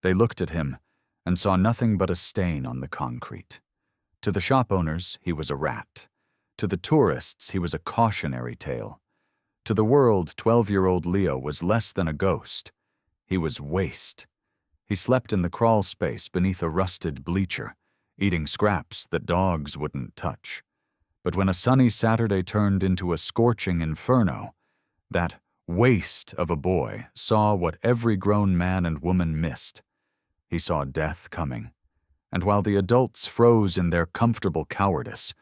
They looked at him and saw nothing but a stain on the concrete. To the shop owners, he was a rat. To the tourists, he was a cautionary tale. To the world, 12-year-old Leo was less than a ghost. He was waste. He slept in the crawl space beneath a rusted bleacher, eating scraps that dogs wouldn't touch. But when a sunny Saturday turned into a scorching inferno, that waste of a boy saw what every grown man and woman missed. He saw death coming, and while the adults froze in their comfortable cowardice,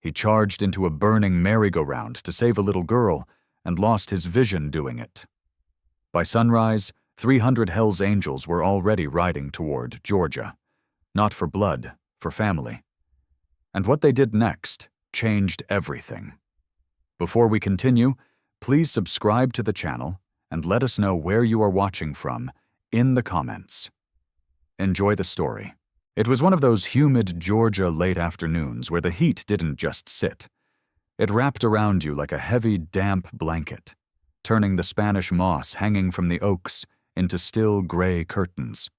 he charged into a burning merry-go-round to save a little girl and lost his vision doing it. By sunrise, 300 Hell's Angels were already riding toward Georgia, not for blood, for family. And what they did next changed everything. Before we continue, please subscribe to the channel and let us know where you are watching from in the comments. Enjoy the story. It was one of those humid Georgia late afternoons where the heat didn't just sit. It wrapped around you like a heavy, damp blanket, turning the Spanish moss hanging from the oaks into still gray curtains.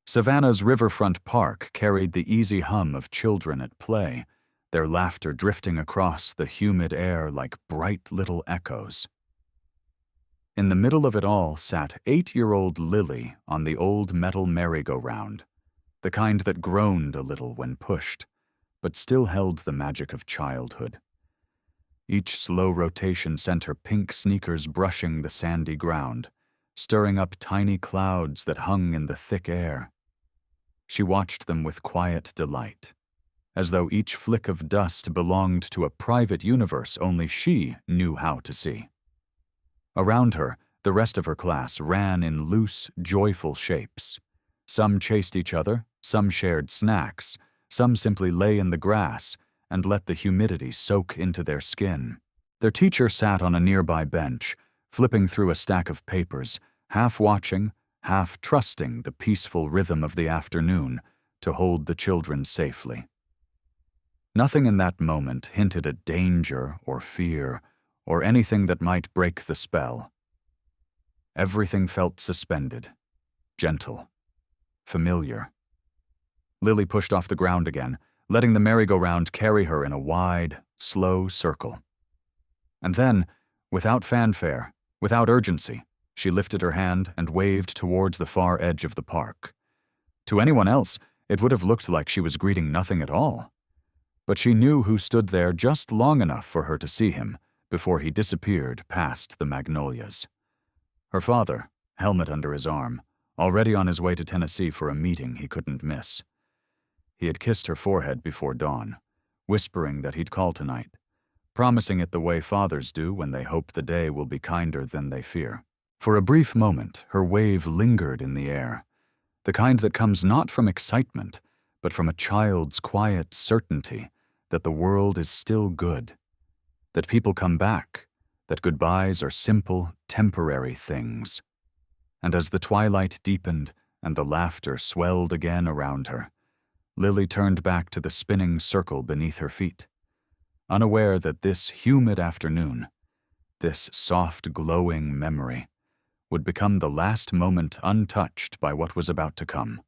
Savannah's riverfront park carried the easy hum of children at play, their laughter drifting across the humid air like bright little echoes. In the middle of it all sat 8-year-old Lily on the old metal merry-go-round, the kind that groaned a little when pushed, but still held the magic of childhood. Each slow rotation sent her pink sneakers brushing the sandy ground, stirring up tiny clouds that hung in the thick air. She watched them with quiet delight, as though each flick of dust belonged to a private universe only she knew how to see. Around her, the rest of her class ran in loose, joyful shapes. Some chased each other, some shared snacks, some simply lay in the grass and let the humidity soak into their skin. Their teacher sat on a nearby bench, flipping through a stack of papers, half watching, half trusting the peaceful rhythm of the afternoon to hold the children safely. Nothing in that moment hinted at danger or fear or anything that might break the spell. Everything felt suspended, gentle, familiar. Lily pushed off the ground again, letting the merry-go-round carry her in a wide, slow circle. And then, without fanfare, without urgency, she lifted her hand and waved towards the far edge of the park. To anyone else, it would have looked like she was greeting nothing at all. But she knew who stood there just long enough for her to see him before he disappeared past the magnolias. Her father, helmet under his arm, already on his way to Tennessee for a meeting he couldn't miss. He had kissed her forehead before dawn, whispering that he'd call tonight, promising it the way fathers do when they hope the day will be kinder than they fear. For a brief moment, her wave lingered in the air, the kind that comes not from excitement, but from a child's quiet certainty that the world is still good, that people come back, that goodbyes are simple, temporary things. And as the twilight deepened and the laughter swelled again around her, Lily turned back to the spinning circle beneath her feet, unaware that this humid afternoon, this soft, glowing memory, would become the last moment untouched by what was about to come.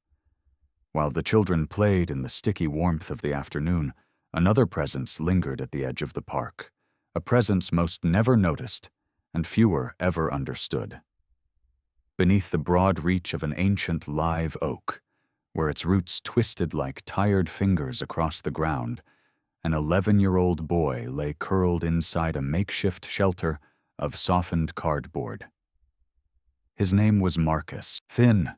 While the children played in the sticky warmth of the afternoon, another presence lingered at the edge of the park, a presence most never noticed and fewer ever understood. Beneath the broad reach of an ancient live oak, where its roots twisted like tired fingers across the ground, an 11-year-old boy lay curled inside a makeshift shelter of softened cardboard. His name was Marcus, thin,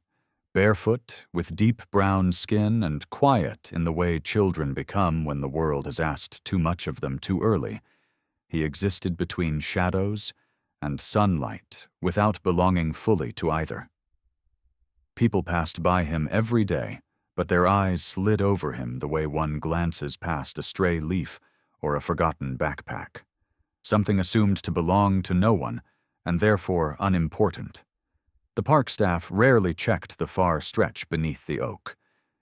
barefoot, with deep brown skin and quiet in the way children become when the world has asked too much of them too early. He existed between shadows and sunlight without belonging fully to either. People passed by him every day, but their eyes slid over him the way one glances past a stray leaf or a forgotten backpack, something assumed to belong to no one and therefore unimportant. The park staff rarely checked the far stretch beneath the oak.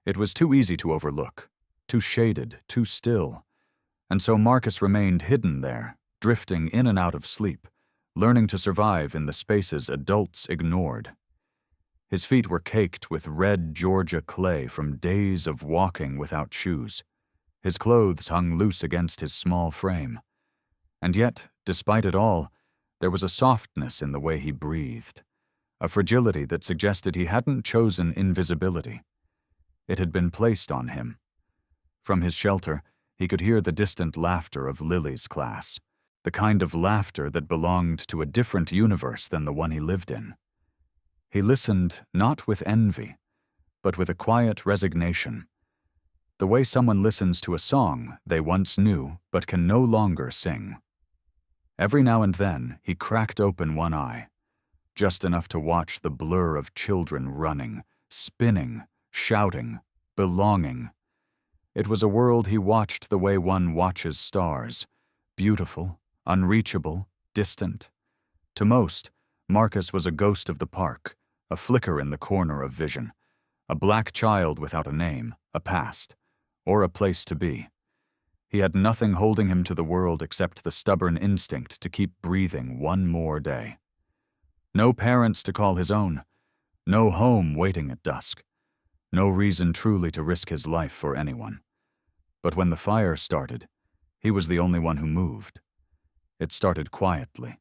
It was too easy to overlook, too shaded, too still. And so Marcus remained hidden there, drifting in and out of sleep, learning to survive in the spaces adults ignored. His feet were caked with red Georgia clay from days of walking without shoes. His clothes hung loose against his small frame. And yet, despite it all, there was a softness in the way he breathed, a fragility that suggested he hadn't chosen invisibility. It had been placed on him. From his shelter, he could hear the distant laughter of Lily's class, the kind of laughter that belonged to a different universe than the one he lived in. He listened not with envy, but with a quiet resignation, the way someone listens to a song they once knew but can no longer sing. Every now and then, he cracked open one eye, just enough to watch the blur of children running, spinning, shouting, belonging. It was a world he watched the way one watches stars, beautiful, unreachable, distant. To most, Marcus was a ghost of the park, a flicker in the corner of vision, a black child without a name, a past, or a place to be. He had nothing holding him to the world except the stubborn instinct to keep breathing one more day. No parents to call his own, no home waiting at dusk, no reason truly to risk his life for anyone. But when the fire started, he was the only one who moved. It started quietly,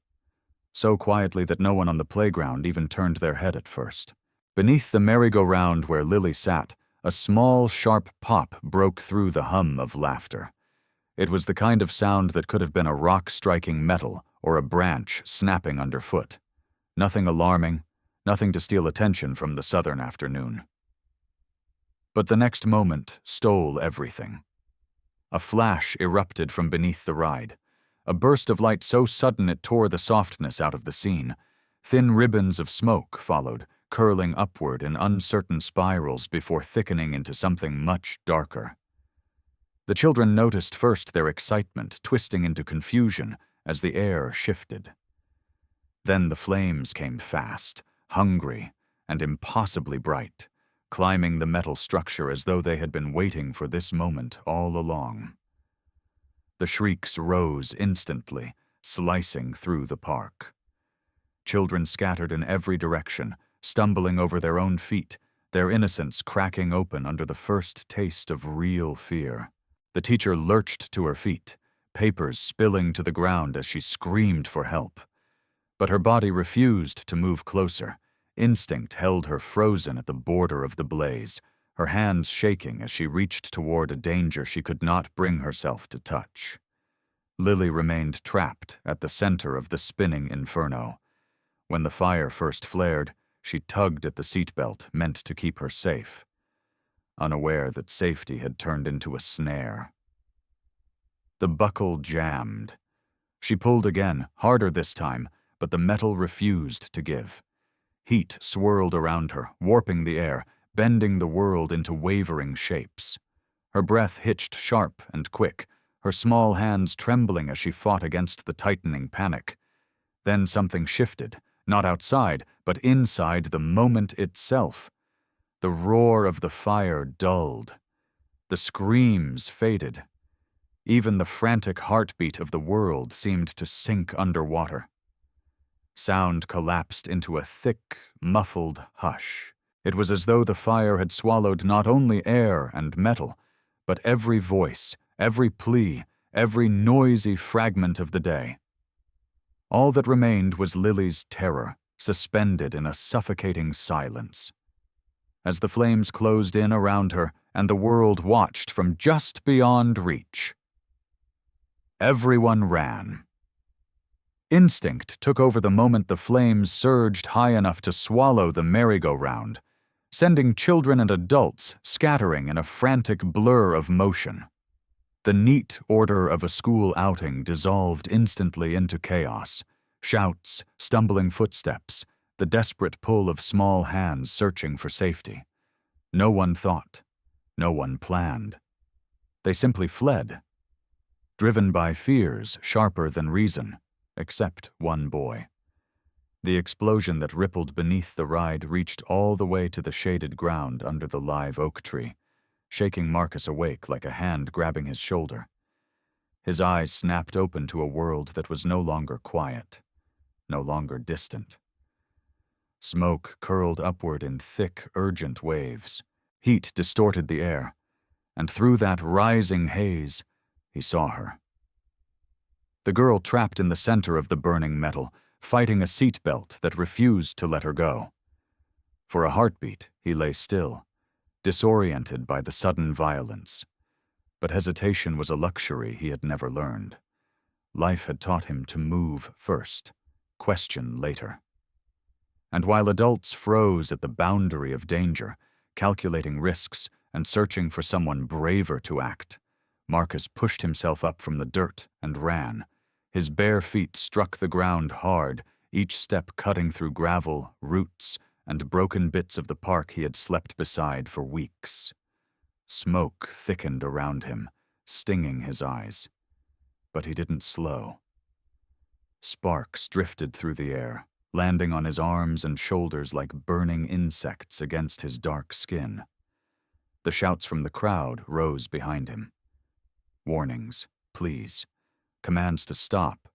so quietly that no one on the playground even turned their head at first. Beneath the merry-go-round where Lily sat, a small, sharp pop broke through the hum of laughter. It was the kind of sound that could have been a rock striking metal or a branch snapping underfoot. Nothing alarming, nothing to steal attention from the southern afternoon. But the next moment stole everything. A flash erupted from beneath the ride, a burst of light so sudden it tore the softness out of the scene. Thin ribbons of smoke followed, curling upward in uncertain spirals before thickening into something much darker. The children noticed first their excitement twisting into confusion as the air shifted. Then the flames came fast, hungry, and impossibly bright, climbing the metal structure as though they had been waiting for this moment all along. The shrieks rose instantly, slicing through the park. Children scattered in every direction, stumbling over their own feet, their innocence cracking open under the first taste of real fear. The teacher lurched to her feet, papers spilling to the ground as she screamed for help. But her body refused to move closer. Instinct held her frozen at the border of the blaze, her hands shaking as she reached toward a danger she could not bring herself to touch. Lily remained trapped at the center of the spinning inferno. When the fire first flared, she tugged at the seatbelt meant to keep her safe, unaware that safety had turned into a snare. The buckle jammed. She pulled again, harder this time, but the metal refused to give. Heat swirled around her, warping the air, bending the world into wavering shapes. Her breath hitched sharp and quick, her small hands trembling as she fought against the tightening panic. Then something shifted, not outside, but inside the moment itself. The roar of the fire dulled. The screams faded. Even the frantic heartbeat of the world seemed to sink underwater. Sound collapsed into a thick, muffled hush. It was as though the fire had swallowed not only air and metal, but every voice, every plea, every noisy fragment of the day. All that remained was Lily's terror, suspended in a suffocating silence. As the flames closed in around her and the world watched from just beyond reach, everyone ran. Instinct took over the moment the flames surged high enough to swallow the merry-go-round, sending children and adults scattering in a frantic blur of motion. The neat order of a school outing dissolved instantly into chaos. Shouts, stumbling footsteps, the desperate pull of small hands searching for safety. No one thought. No one planned. They simply fled, driven by fears sharper than reason, except one boy. The explosion that rippled beneath the ride reached all the way to the shaded ground under the live oak tree, shaking Marcus awake like a hand grabbing his shoulder. His eyes snapped open to a world that was no longer quiet, no longer distant. Smoke curled upward in thick, urgent waves. Heat distorted the air, and through that rising haze, he saw her. The girl trapped in the center of the burning metal, fighting a seatbelt that refused to let her go. For a heartbeat, he lay still, disoriented by the sudden violence. But hesitation was a luxury he had never learned. Life had taught him to move first, question later. And while adults froze at the boundary of danger, calculating risks and searching for someone braver to act, Marcus pushed himself up from the dirt and ran. His bare feet struck the ground hard, each step cutting through gravel, roots, and broken bits of the park he had slept beside for weeks. Smoke thickened around him, stinging his eyes. But he didn't slow. Sparks drifted through the air, landing on his arms and shoulders like burning insects against his dark skin. The shouts from the crowd rose behind him. Warnings, pleas, commands to stop,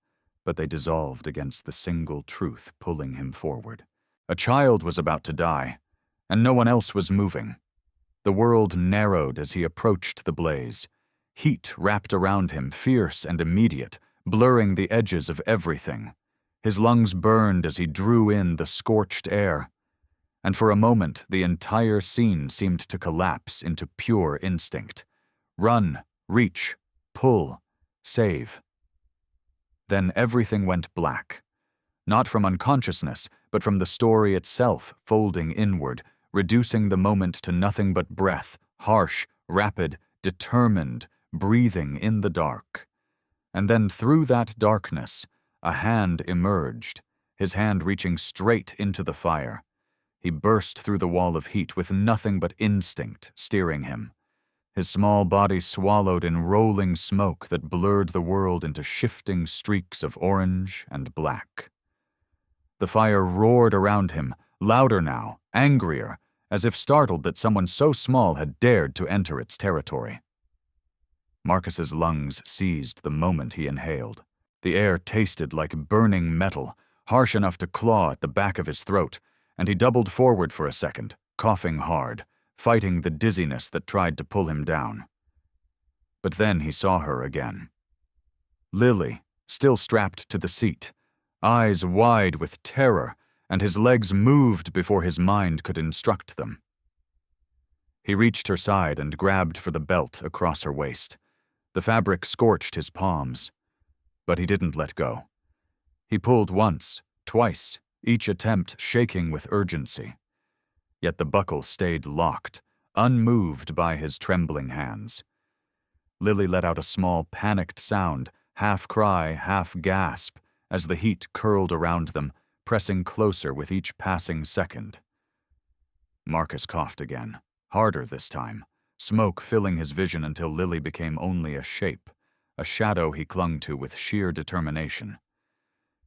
but they dissolved against the single truth pulling him forward. A child was about to die, and no one else was moving. The world narrowed as he approached the blaze. Heat wrapped around him, fierce and immediate, blurring the edges of everything. His lungs burned as he drew in the scorched air. And for a moment, the entire scene seemed to collapse into pure instinct. Run, reach, pull, save. Then everything went black. Not from unconsciousness, but from the story itself folding inward, reducing the moment to nothing but breath, harsh, rapid, determined, breathing in the dark. And then through that darkness, a hand emerged, his hand reaching straight into the fire. He burst through the wall of heat with nothing but instinct steering him. His small body swallowed in rolling smoke that blurred the world into shifting streaks of orange and black. The fire roared around him, louder now, angrier, as if startled that someone so small had dared to enter its territory. Marcus's lungs seized the moment he inhaled. The air tasted like burning metal, harsh enough to claw at the back of his throat, and he doubled forward for a second, coughing hard, fighting the dizziness that tried to pull him down. But then he saw her again. Lily, still strapped to the seat, eyes wide with terror, and his legs moved before his mind could instruct them. He reached her side and grabbed for the belt across her waist. The fabric scorched his palms, but he didn't let go. He pulled once, twice, each attempt shaking with urgency. Yet the buckle stayed locked, unmoved by his trembling hands. Lily let out a small, panicked sound, half cry, half gasp, as the heat curled around them, pressing closer with each passing second. Marcus coughed again, harder this time, smoke filling his vision until Lily became only a shape, a shadow he clung to with sheer determination.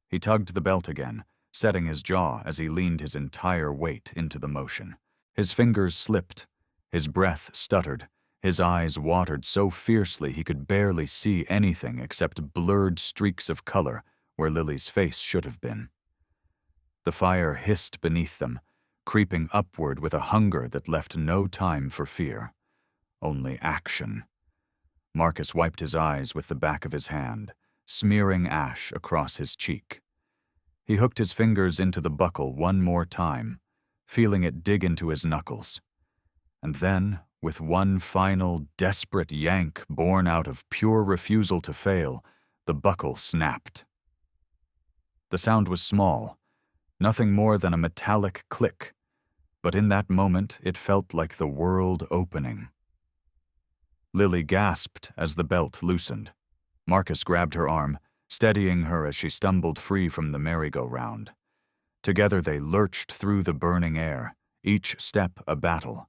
He tugged the belt again, setting his jaw as he leaned his entire weight into the motion. His fingers slipped, his breath stuttered, his eyes watered so fiercely he could barely see anything except blurred streaks of color where Lily's face should have been. The fire hissed beneath them, creeping upward with a hunger that left no time for fear, only action. Marcus wiped his eyes with the back of his hand, smearing ash across his cheek. He hooked his fingers into the buckle one more time, feeling it dig into his knuckles. And then, with one final, desperate yank born out of pure refusal to fail, the buckle snapped. The sound was small, nothing more than a metallic click, but in that moment it felt like the world opening. Lily gasped as the belt loosened. Marcus grabbed her arm, steadying her as she stumbled free from the merry-go-round. Together they lurched through the burning air, each step a battle.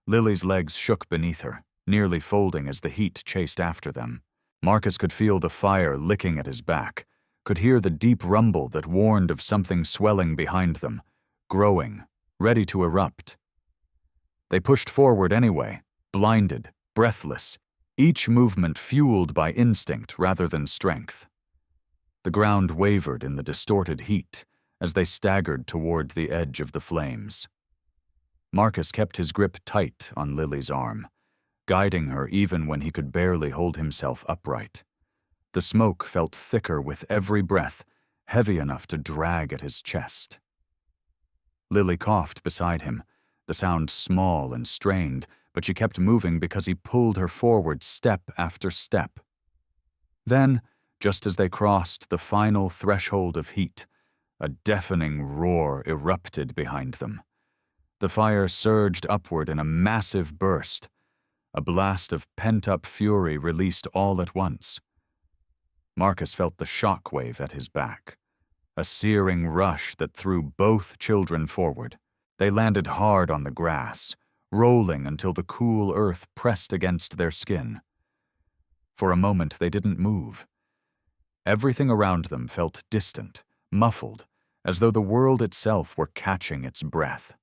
Lily's legs shook beneath her, nearly folding as the heat chased after them. Marcus could feel the fire licking at his back, could hear the deep rumble that warned of something swelling behind them, growing, ready to erupt. They pushed forward anyway, blinded, breathless, each movement fueled by instinct rather than strength. The ground wavered in the distorted heat, as they staggered toward the edge of the flames. Marcus kept his grip tight on Lily's arm, guiding her even when he could barely hold himself upright. The smoke felt thicker with every breath, heavy enough to drag at his chest. Lily coughed beside him, the sound small and strained, but she kept moving because he pulled her forward step after step. Then, just as they crossed the final threshold of heat, a deafening roar erupted behind them. The fire surged upward in a massive burst, a blast of pent-up fury released all at once. Marcus felt the shock wave at his back, a searing rush that threw both children forward. They landed hard on the grass, rolling until the cool earth pressed against their skin. For a moment they didn't move. Everything around them felt distant, muffled, as though the world itself were catching its breath.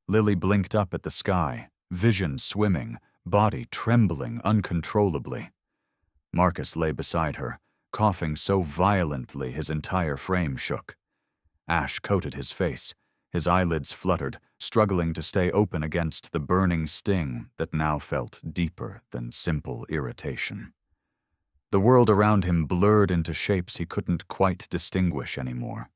Lily blinked up at the sky, vision swimming, body trembling uncontrollably. Marcus lay beside her, coughing so violently his entire frame shook. Ash coated his face. His eyelids fluttered, struggling to stay open against the burning sting that now felt deeper than simple irritation. The world around him blurred into shapes he couldn't quite distinguish anymore.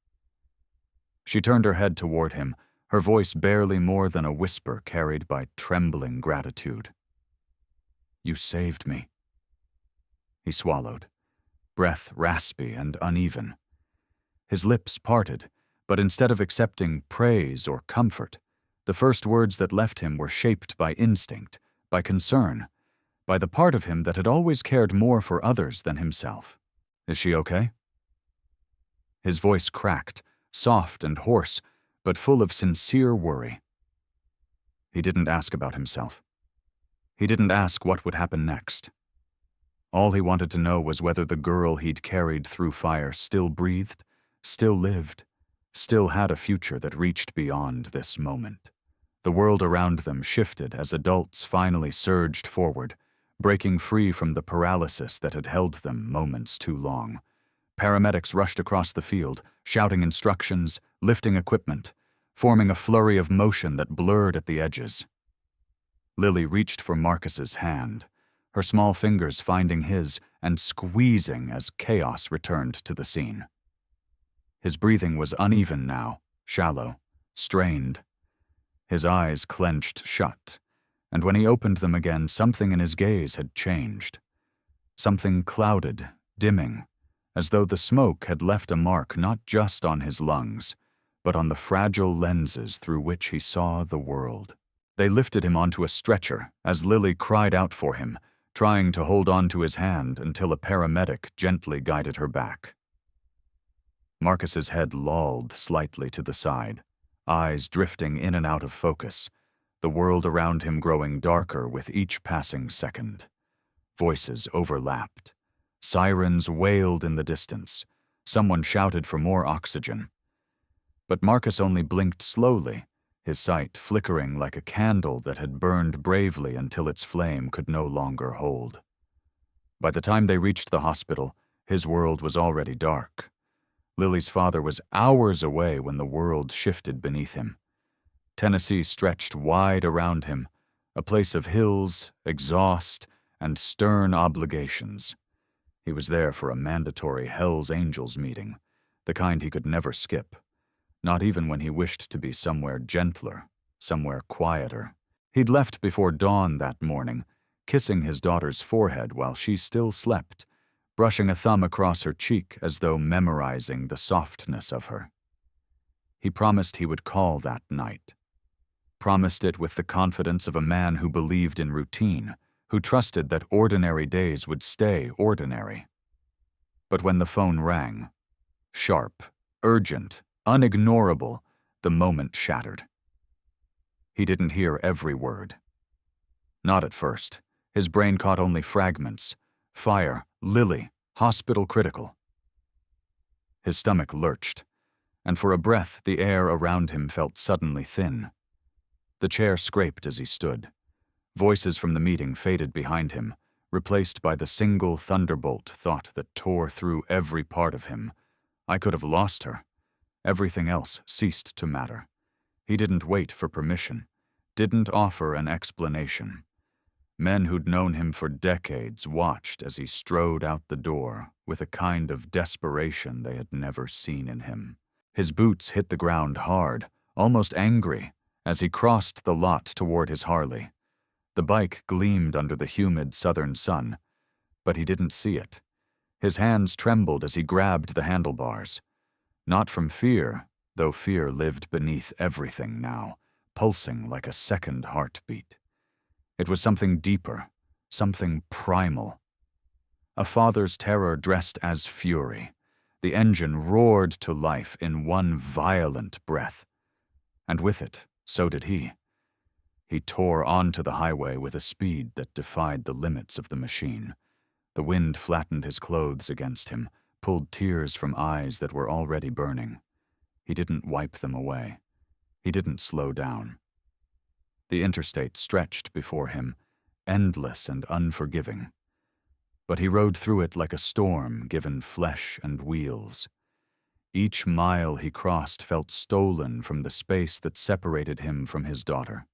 She turned her head toward him, her voice barely more than a whisper carried by trembling gratitude. "You saved me." He swallowed, breath raspy and uneven. His lips parted, but instead of accepting praise or comfort, the first words that left him were shaped by instinct, by concern, by the part of him that had always cared more for others than himself. "Is she okay?" His voice cracked, soft and hoarse, but full of sincere worry. He didn't ask about himself. He didn't ask what would happen next. All he wanted to know was whether the girl he'd carried through fire still breathed, still lived, still had a future that reached beyond this moment. The world around them shifted as adults finally surged forward, breaking free from the paralysis that had held them moments too long. Paramedics rushed across the field, shouting instructions, lifting equipment, forming a flurry of motion that blurred at the edges. Lily reached for Marcus's hand, her small fingers finding his and squeezing as chaos returned to the scene. His breathing was uneven now, shallow, strained. His eyes clenched shut, and when he opened them again, something in his gaze had changed. Something clouded, dimming, as though the smoke had left a mark not just on his lungs, but on the fragile lenses through which he saw the world. They lifted him onto a stretcher as Lily cried out for him, trying to hold on to his hand until a paramedic gently guided her back. Marcus's head lolled slightly to the side, eyes drifting in and out of focus, the world around him growing darker with each passing second. Voices overlapped. Sirens wailed in the distance. Someone shouted for more oxygen. But Marcus only blinked slowly, his sight flickering like a candle that had burned bravely until its flame could no longer hold. By the time they reached the hospital, his world was already dark. Lily's father was hours away when the world shifted beneath him. Tennessee stretched wide around him, a place of hills, exhaust, and stern obligations. He was there for a mandatory Hell's Angels meeting, the kind he could never skip, not even when he wished to be somewhere gentler, somewhere quieter. He'd left before dawn that morning, kissing his daughter's forehead while she still slept, brushing a thumb across her cheek as though memorizing the softness of her. He promised he would call that night. Promised it with the confidence of a man who believed in routine, who trusted that ordinary days would stay ordinary. But when the phone rang, sharp, urgent, unignorable, the moment shattered. He didn't hear every word. Not at first. His brain caught only fragments. Fire, Lily, hospital critical. His stomach lurched, and for a breath the air around him felt suddenly thin. The chair scraped as he stood. Voices from the meeting faded behind him, replaced by the single thunderbolt thought that tore through every part of him. I could have lost her. Everything else ceased to matter. He didn't wait for permission, didn't offer an explanation. Men who'd known him for decades watched as he strode out the door with a kind of desperation they had never seen in him. His boots hit the ground hard, almost angry, as he crossed the lot toward his Harley. The bike gleamed under the humid southern sun, but he didn't see it. His hands trembled as he grabbed the handlebars. Not from fear, though fear lived beneath everything now, pulsing like a second heartbeat. It was something deeper, something primal. A father's terror dressed as fury. The engine roared to life in one violent breath. And with it, so did he. He tore onto the highway with a speed that defied the limits of the machine. The wind flattened his clothes against him, pulled tears from eyes that were already burning. He didn't wipe them away. He didn't slow down. The interstate stretched before him, endless and unforgiving. But he rode through it like a storm given flesh and wheels. Each mile he crossed felt stolen from the space that separated him from his daughter.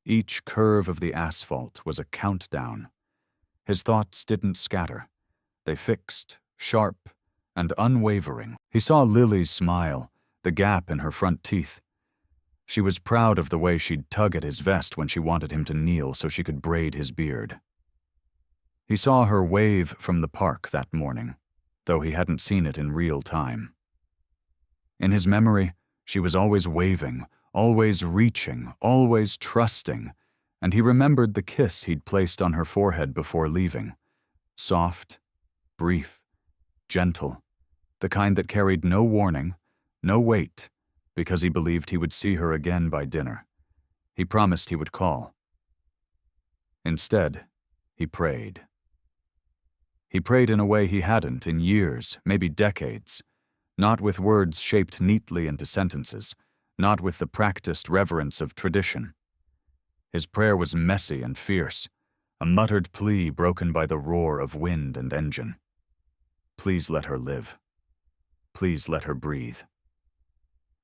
Each curve of the asphalt was a countdown. His thoughts didn't scatter. They fixed, sharp, and unwavering. He saw Lily's smile, the gap in her front teeth. She was proud of the way she'd tug at his vest when she wanted him to kneel so she could braid his beard. He saw her wave from the park that morning, though he hadn't seen it in real time. In his memory, she was always waving, always reaching, always trusting, and he remembered the kiss he'd placed on her forehead before leaving. Soft, brief, gentle, the kind that carried no warning, no weight, because he believed he would see her again by dinner. He promised he would call. Instead, he prayed. He prayed in a way he hadn't in years, maybe decades, not with words shaped neatly into sentences, not with the practiced reverence of tradition. His prayer was messy and fierce, a muttered plea broken by the roar of wind and engine. Please let her live. Please let her breathe.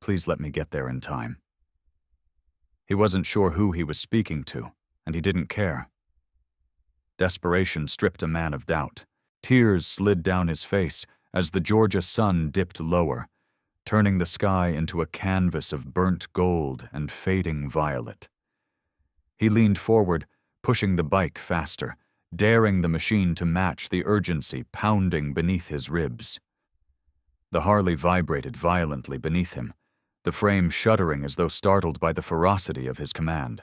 Please let me get there in time. He wasn't sure who he was speaking to, and he didn't care. Desperation stripped a man of doubt. Tears slid down his face as the Georgia sun dipped lower, turning the sky into a canvas of burnt gold and fading violet. He leaned forward, pushing the bike faster, daring the machine to match the urgency pounding beneath his ribs. The Harley vibrated violently beneath him, the frame shuddering as though startled by the ferocity of his command.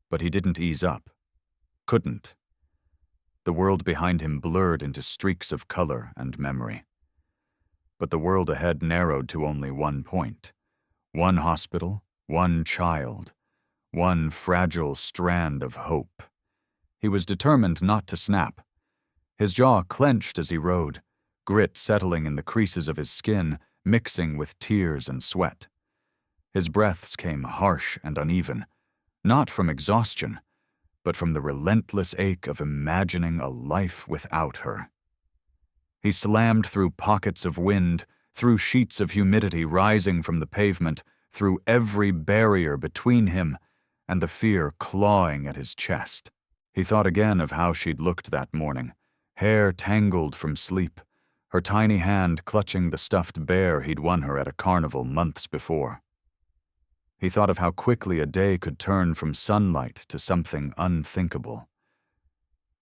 But he didn't ease up. Couldn't. The world behind him blurred into streaks of color and memory. But the world ahead narrowed to only one point. One hospital, one child, one fragile strand of hope. He was determined not to snap. His jaw clenched as he rode, grit settling in the creases of his skin, mixing with tears and sweat. His breaths came harsh and uneven, not from exhaustion, but from the relentless ache of imagining a life without her. He slammed through pockets of wind, through sheets of humidity rising from the pavement, through every barrier between him and the fear clawing at his chest. He thought again of how she'd looked that morning, hair tangled from sleep, her tiny hand clutching the stuffed bear he'd won her at a carnival months before. He thought of how quickly a day could turn from sunlight to something unthinkable.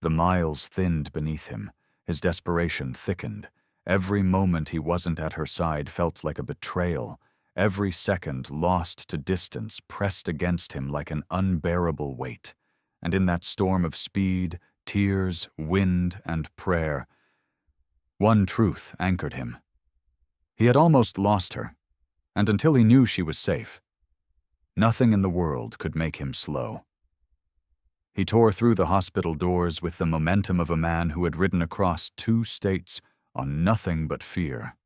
The miles thinned beneath him, his desperation thickened. Every moment he wasn't at her side felt like a betrayal. Every second lost to distance pressed against him like an unbearable weight. And in that storm of speed, tears, wind, and prayer, one truth anchored him. He had almost lost her, and until he knew she was safe, nothing in the world could make him slow. He tore through the hospital doors with the momentum of a man who had ridden across 2 states on nothing but fear.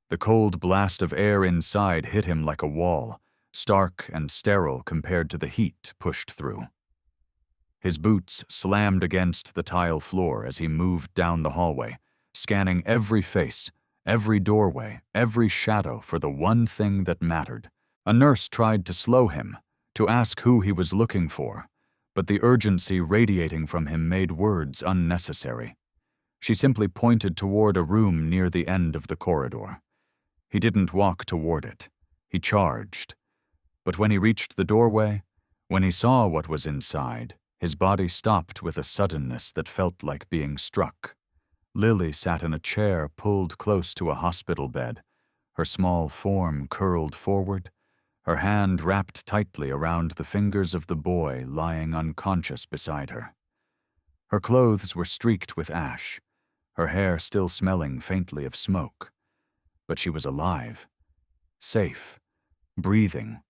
The cold blast of air inside hit him like a wall, stark and sterile compared to the heat pushed through. His boots slammed against the tile floor as he moved down the hallway, scanning every face, every doorway, every shadow for the one thing that mattered. A nurse tried to slow him, to ask who he was looking for, but the urgency radiating from him made words unnecessary. She simply pointed toward a room near the end of the corridor. He didn't walk toward it. He charged. But when he reached the doorway, when he saw what was inside, his body stopped with a suddenness that felt like being struck. Lily sat in a chair pulled close to a hospital bed, her small form curled forward, her hand wrapped tightly around the fingers of the boy lying unconscious beside her. Her clothes were streaked with ash, her hair still smelling faintly of smoke. But she was alive, safe, breathing,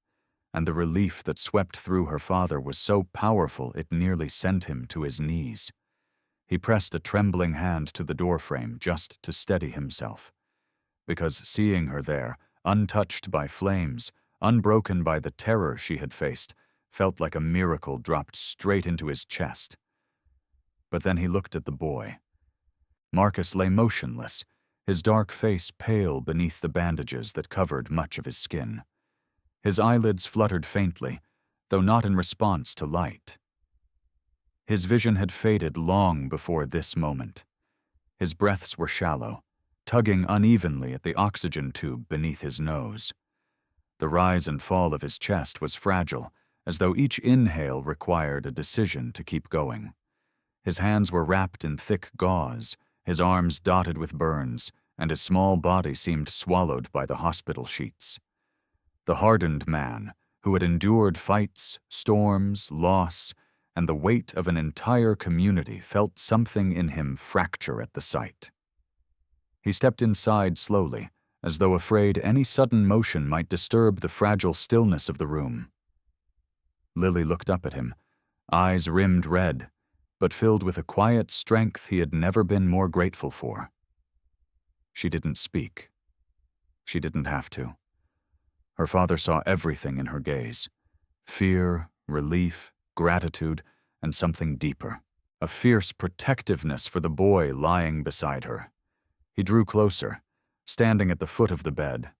and the relief that swept through her father was so powerful it nearly sent him to his knees. He pressed a trembling hand to the doorframe just to steady himself, because seeing her there, untouched by flames, unbroken by the terror she had faced, felt like a miracle dropped straight into his chest. But then he looked at the boy. Marcus lay motionless, his dark face pale beneath the bandages that covered much of his skin. His eyelids fluttered faintly, though not in response to light. His vision had faded long before this moment. His breaths were shallow, tugging unevenly at the oxygen tube beneath his nose. The rise and fall of his chest was fragile, as though each inhale required a decision to keep going. His hands were wrapped in thick gauze, his arms dotted with burns, and his small body seemed swallowed by the hospital sheets. The hardened man, who had endured fights, storms, loss, and the weight of an entire community, felt something in him fracture at the sight. He stepped inside slowly, as though afraid any sudden motion might disturb the fragile stillness of the room. Lily looked up at him, eyes rimmed red, but filled with a quiet strength he had never been more grateful for. She didn't speak. She didn't have to. Her father saw everything in her gaze: fear, relief, gratitude, and something deeper, a fierce protectiveness for the boy lying beside her. He drew closer, standing at the foot of the bed.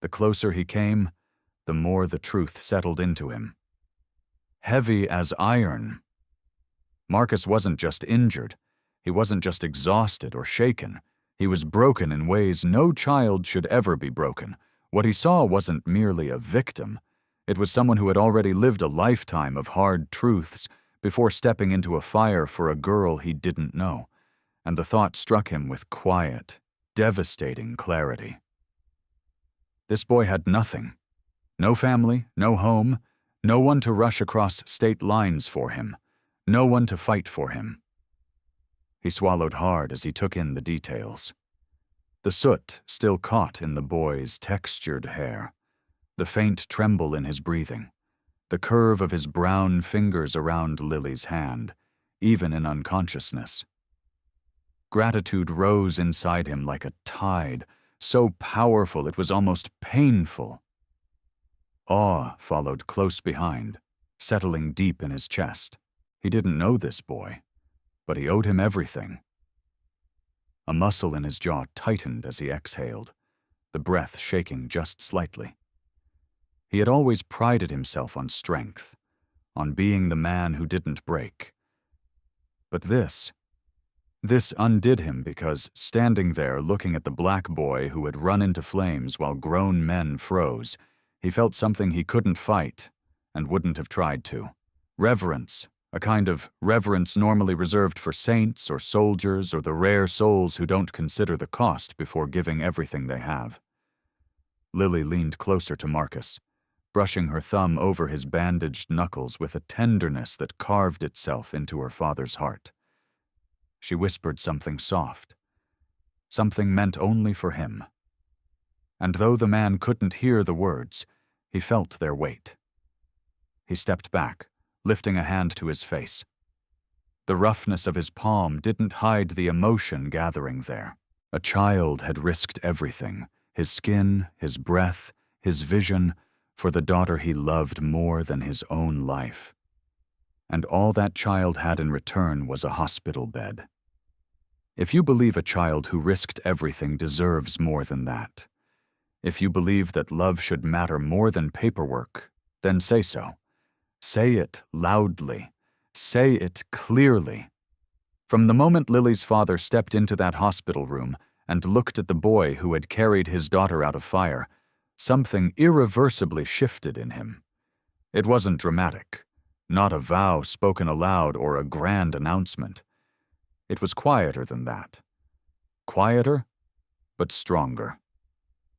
The closer he came, the more the truth settled into him. Heavy as iron. Marcus wasn't just injured. He wasn't just exhausted or shaken. He was broken in ways no child should ever be broken. What he saw wasn't merely a victim. It was someone who had already lived a lifetime of hard truths before stepping into a fire for a girl he didn't know, and the thought struck him with quiet, devastating clarity. This boy had nothing. No family, no home, no one to rush across state lines for him, no one to fight for him. He swallowed hard as he took in the details. The soot still caught in the boy's textured hair, the faint tremble in his breathing, the curve of his brown fingers around Lily's hand, even in unconsciousness. Gratitude rose inside him like a tide, so powerful it was almost painful. Awe followed close behind, settling deep in his chest. He didn't know this boy, but he owed him everything. A muscle in his jaw tightened as he exhaled, the breath shaking just slightly. He had always prided himself on strength, on being the man who didn't break. But this undid him because, standing there looking at the black boy who had run into flames while grown men froze, he felt something he couldn't fight and wouldn't have tried to. Reverence. A kind of reverence normally reserved for saints or soldiers or the rare souls who don't consider the cost before giving everything they have. Lily leaned closer to Marcus, brushing her thumb over his bandaged knuckles with a tenderness that carved itself into her father's heart. She whispered something soft, something meant only for him. And though the man couldn't hear the words, he felt their weight. He stepped back, lifting a hand to his face. The roughness of his palm didn't hide the emotion gathering there. A child had risked everything, his skin, his breath, his vision, for the daughter he loved more than his own life. And all that child had in return was a hospital bed. If you believe a child who risked everything deserves more than that, if you believe that love should matter more than paperwork, then say so. Say it loudly. Say it clearly. From the moment Lily's father stepped into that hospital room and looked at the boy who had carried his daughter out of fire, something irreversibly shifted in him. It wasn't dramatic, not a vow spoken aloud or a grand announcement. It was quieter than that. Quieter, but stronger.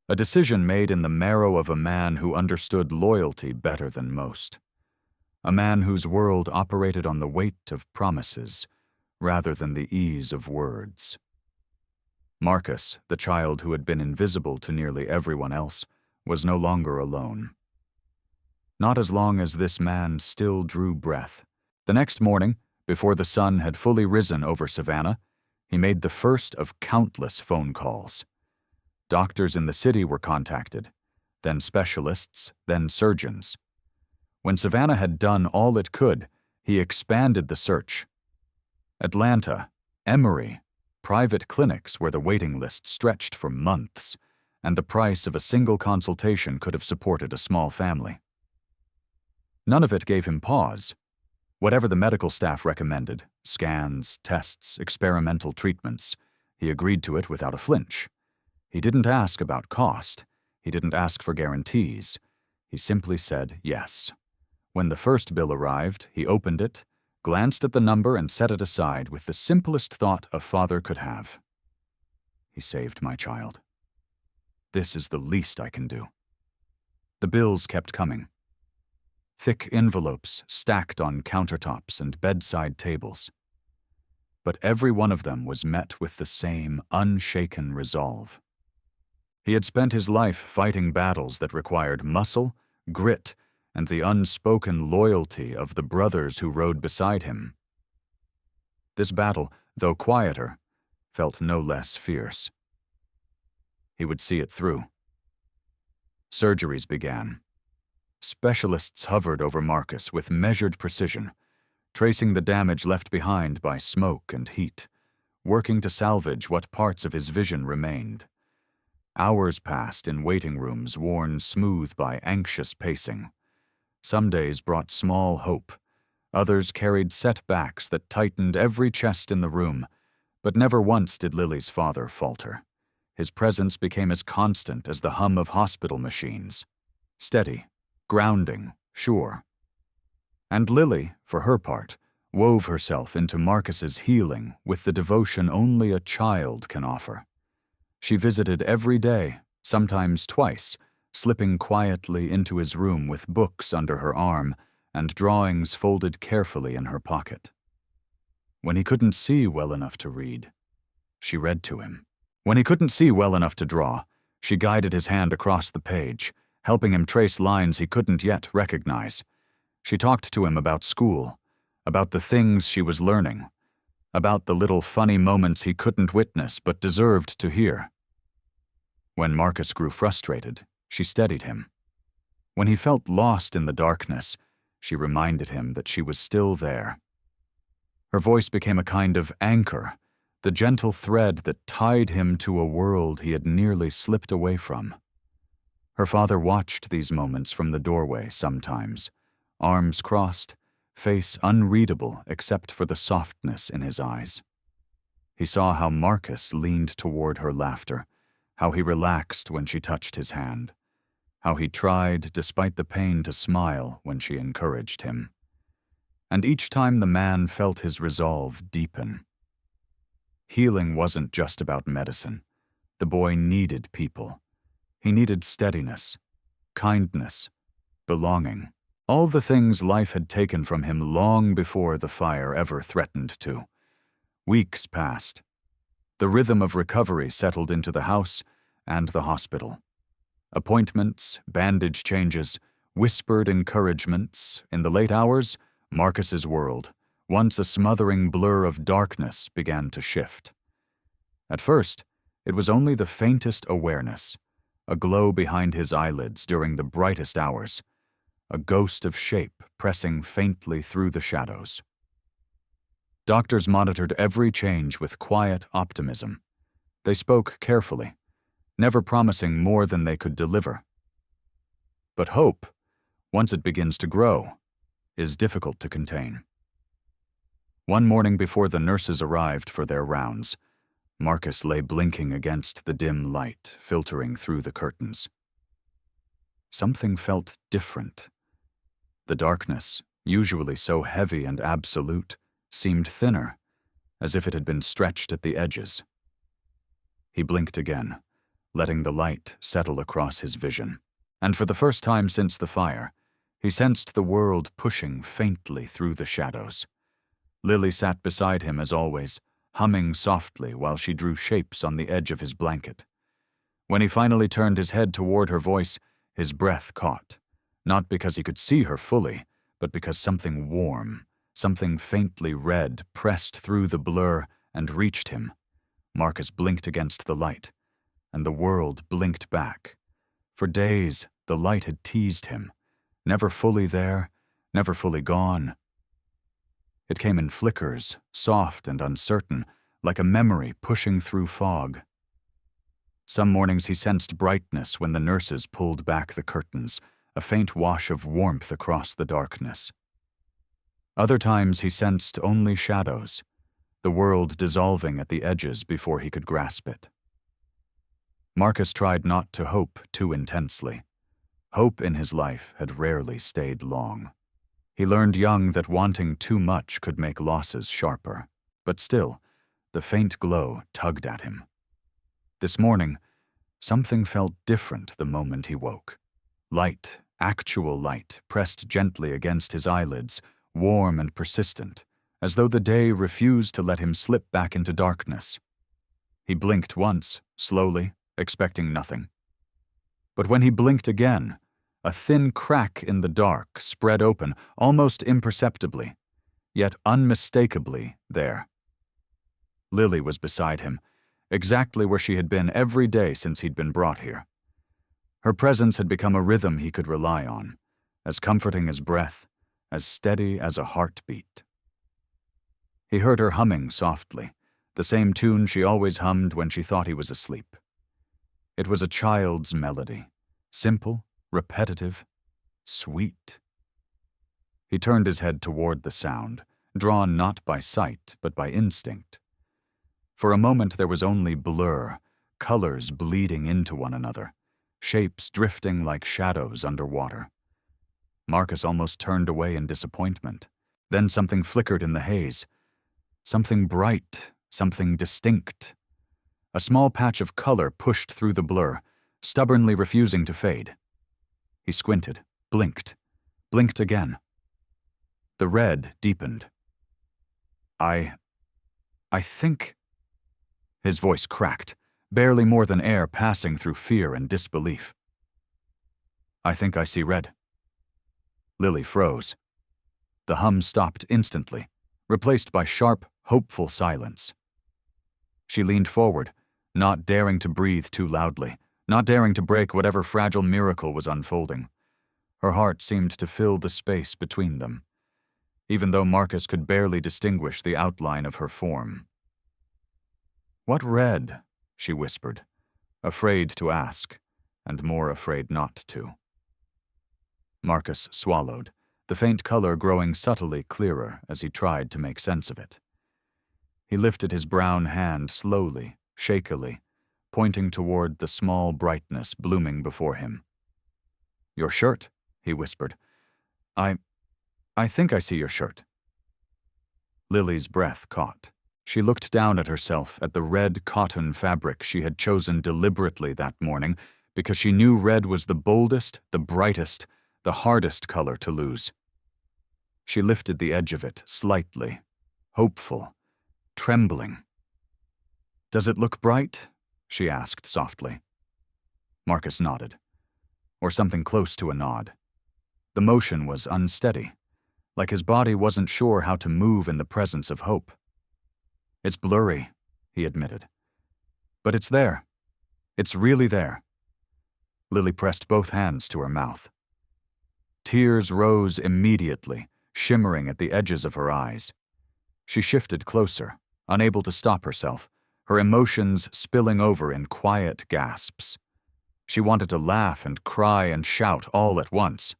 A decision made in the marrow of a man who understood loyalty better than most. A man whose world operated on the weight of promises rather than the ease of words. Marcus, the child who had been invisible to nearly everyone else, was no longer alone. Not as long as this man still drew breath. The next morning, before the sun had fully risen over Savannah, he made the first of countless phone calls. Doctors in the city were contacted, then specialists, then surgeons. When Savannah had done all it could, he expanded the search. Atlanta, Emory, private clinics where the waiting list stretched for months, and the price of a single consultation could have supported a small family. None of it gave him pause. Whatever the medical staff recommended, scans, tests, experimental treatments, he agreed to it without a flinch. He didn't ask about cost. He didn't ask for guarantees. He simply said yes. When the first bill arrived, he opened it, glanced at the number and set it aside with the simplest thought a father could have. He saved my child. This is the least I can do. The bills kept coming. Thick envelopes stacked on countertops and bedside tables. But every one of them was met with the same unshaken resolve. He had spent his life fighting battles that required muscle, grit, and the unspoken loyalty of the brothers who rode beside him. This battle, though quieter, felt no less fierce. He would see it through. Surgeries began. Specialists hovered over Marcus with measured precision, tracing the damage left behind by smoke and heat, working to salvage what parts of his vision remained. Hours passed in waiting rooms worn smooth by anxious pacing. Some days brought small hope. Others carried setbacks that tightened every chest in the room, but never once did Lily's father falter. His presence became as constant as the hum of hospital machines. Steady, grounding, sure. And Lily, for her part, wove herself into Marcus's healing with the devotion only a child can offer. She visited every day, sometimes twice, slipping quietly into his room with books under her arm and drawings folded carefully in her pocket. When he couldn't see well enough to read, she read to him. When he couldn't see well enough to draw, she guided his hand across the page, helping him trace lines he couldn't yet recognize. She talked to him about school, about the things she was learning, about the little funny moments he couldn't witness but deserved to hear. When Marcus grew frustrated, she steadied him. When he felt lost in the darkness, she reminded him that she was still there. Her voice became a kind of anchor, the gentle thread that tied him to a world he had nearly slipped away from. Her father watched these moments from the doorway sometimes, arms crossed, face unreadable except for the softness in his eyes. He saw how Marcus leaned toward her laughter, how he relaxed when she touched his hand, how he tried, despite the pain, to smile when she encouraged him. And each time the man felt his resolve deepen. Healing wasn't just about medicine. The boy needed people. He needed steadiness, kindness, belonging. All the things life had taken from him long before the fire ever threatened to. Weeks passed. The rhythm of recovery settled into the house and the hospital. Appointments, bandage changes, whispered encouragements. In the late hours, Marcus's world, once a smothering blur of darkness, began to shift. At first, it was only the faintest awareness, a glow behind his eyelids during the brightest hours, a ghost of shape pressing faintly through the shadows. Doctors monitored every change with quiet optimism. They spoke carefully, never promising more than they could deliver. But hope, once it begins to grow, is difficult to contain. One morning before the nurses arrived for their rounds, Marcus lay blinking against the dim light filtering through the curtains. Something felt different. The darkness, usually so heavy and absolute, seemed thinner, as if it had been stretched at the edges. He blinked again, letting the light settle across his vision. And for the first time since the fire, he sensed the world pushing faintly through the shadows. Lily sat beside him as always, humming softly while she drew shapes on the edge of his blanket. When he finally turned his head toward her voice, his breath caught, not because he could see her fully, but because something warm, something faintly red pressed through the blur and reached him. Marcus blinked against the light, and the world blinked back. For days, the light had teased him, never fully there, never fully gone. It came in flickers, soft and uncertain, like a memory pushing through fog. Some mornings he sensed brightness when the nurses pulled back the curtains, a faint wash of warmth across the darkness. Other times he sensed only shadows, the world dissolving at the edges before he could grasp it. Marcus tried not to hope too intensely. Hope in his life had rarely stayed long. He learned young that wanting too much could make losses sharper, but still, the faint glow tugged at him. This morning, something felt different the moment he woke. Light, actual light, pressed gently against his eyelids, warm and persistent, as though the day refused to let him slip back into darkness. He blinked once, slowly, expecting nothing. But when he blinked again, a thin crack in the dark spread open, almost imperceptibly, yet unmistakably there. Lily was beside him, exactly where she had been every day since he'd been brought here. Her presence had become a rhythm he could rely on, as comforting as breath, as steady as a heartbeat. He heard her humming softly, the same tune she always hummed when she thought he was asleep. It was a child's melody, simple, repetitive, sweet. He turned his head toward the sound, drawn not by sight but by instinct. For a moment there was only blur, colors bleeding into one another, shapes drifting like shadows underwater. Marcus almost turned away in disappointment. Then something flickered in the haze. Something bright, something distinct. A small patch of color pushed through the blur, stubbornly refusing to fade. He squinted, blinked again. The red deepened. I think... His voice cracked, barely more than air passing through fear and disbelief. I think I see red. Lily froze. The hum stopped instantly, replaced by sharp, hopeful silence. She leaned forward, not daring to breathe too loudly, not daring to break whatever fragile miracle was unfolding. Her heart seemed to fill the space between them, even though Marcus could barely distinguish the outline of her form. "What red?" she whispered, afraid to ask, and more afraid not to. Marcus swallowed, the faint color growing subtly clearer as he tried to make sense of it. He lifted his brown hand slowly, shakily, pointing toward the small brightness blooming before him. "Your shirt," he whispered. I think I see your shirt." Lily's breath caught. She looked down at herself at the red cotton fabric she had chosen deliberately that morning because she knew red was the boldest, the brightest, the hardest color to lose. She lifted the edge of it slightly, hopeful, trembling. "Does it look bright?" she asked softly. Marcus nodded, or something close to a nod. The motion was unsteady, like his body wasn't sure how to move in the presence of hope. "It's blurry," he admitted. "But it's there. It's really there." Lily pressed both hands to her mouth. Tears rose immediately, shimmering at the edges of her eyes. She shifted closer, unable to stop herself, her emotions spilling over in quiet gasps. She wanted to laugh and cry and shout all at once.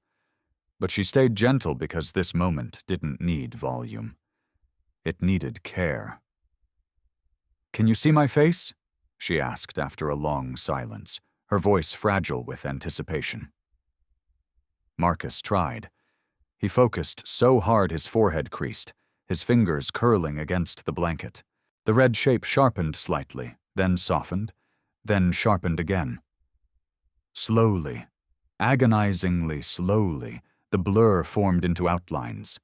But she stayed gentle because this moment didn't need volume. It needed care. "Can you see my face?" she asked after a long silence, her voice fragile with anticipation. Marcus tried. He focused so hard his forehead creased, his fingers curling against the blanket. The red shape sharpened slightly, then softened, then sharpened again. Slowly, agonizingly slowly, the blur formed into outlines.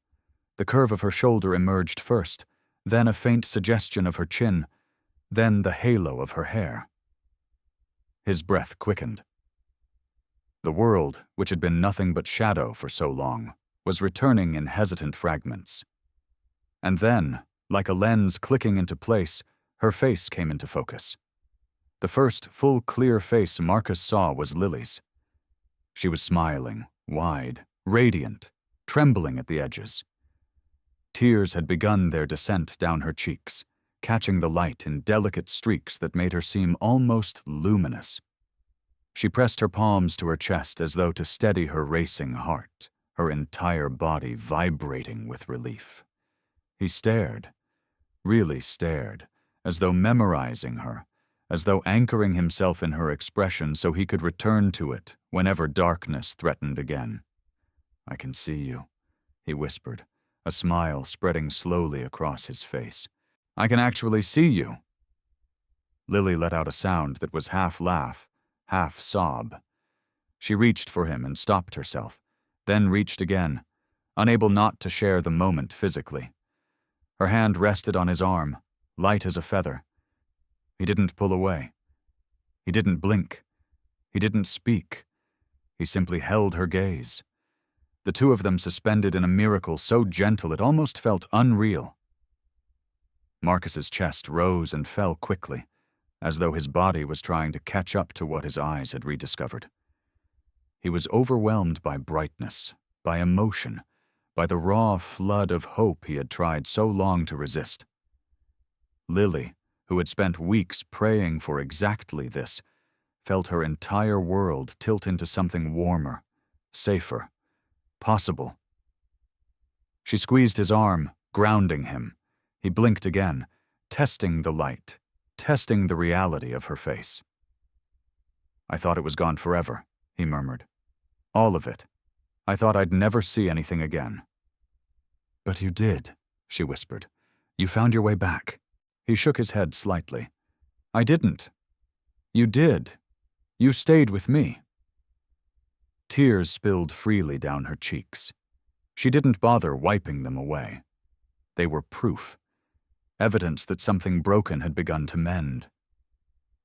The curve of her shoulder emerged first, then a faint suggestion of her chin, then the halo of her hair. His breath quickened. The world, which had been nothing but shadow for so long, was returning in hesitant fragments. And then, like a lens clicking into place, her face came into focus. The first full, clear face Marcus saw was Lily's. She was smiling, wide, radiant, trembling at the edges. Tears had begun their descent down her cheeks, catching the light in delicate streaks that made her seem almost luminous. She pressed her palms to her chest as though to steady her racing heart, her entire body vibrating with relief. He stared, really stared, as though memorizing her, as though anchoring himself in her expression so he could return to it whenever darkness threatened again. "I can see you," he whispered, a smile spreading slowly across his face. "I can actually see you." Lily let out a sound that was half laugh, half sob. She reached for him and stopped herself, then reached again, unable not to share the moment physically. Her hand rested on his arm, light as a feather. He didn't pull away. He didn't blink. He didn't speak. He simply held her gaze. The two of them suspended in a miracle so gentle it almost felt unreal. Marcus's chest rose and fell quickly, as though his body was trying to catch up to what his eyes had rediscovered. He was overwhelmed by brightness, by emotion, by the raw flood of hope he had tried so long to resist. Lily, who had spent weeks praying for exactly this, felt her entire world tilt into something warmer, safer, possible. She squeezed his arm, grounding him. He blinked again, testing the light, testing the reality of her face. "I thought it was gone forever," he murmured. "All of it. I thought I'd never see anything again." "But you did," she whispered. "You found your way back." He shook his head slightly. "I didn't. You did. You stayed with me." Tears spilled freely down her cheeks. She didn't bother wiping them away. They were proof, evidence that something broken had begun to mend.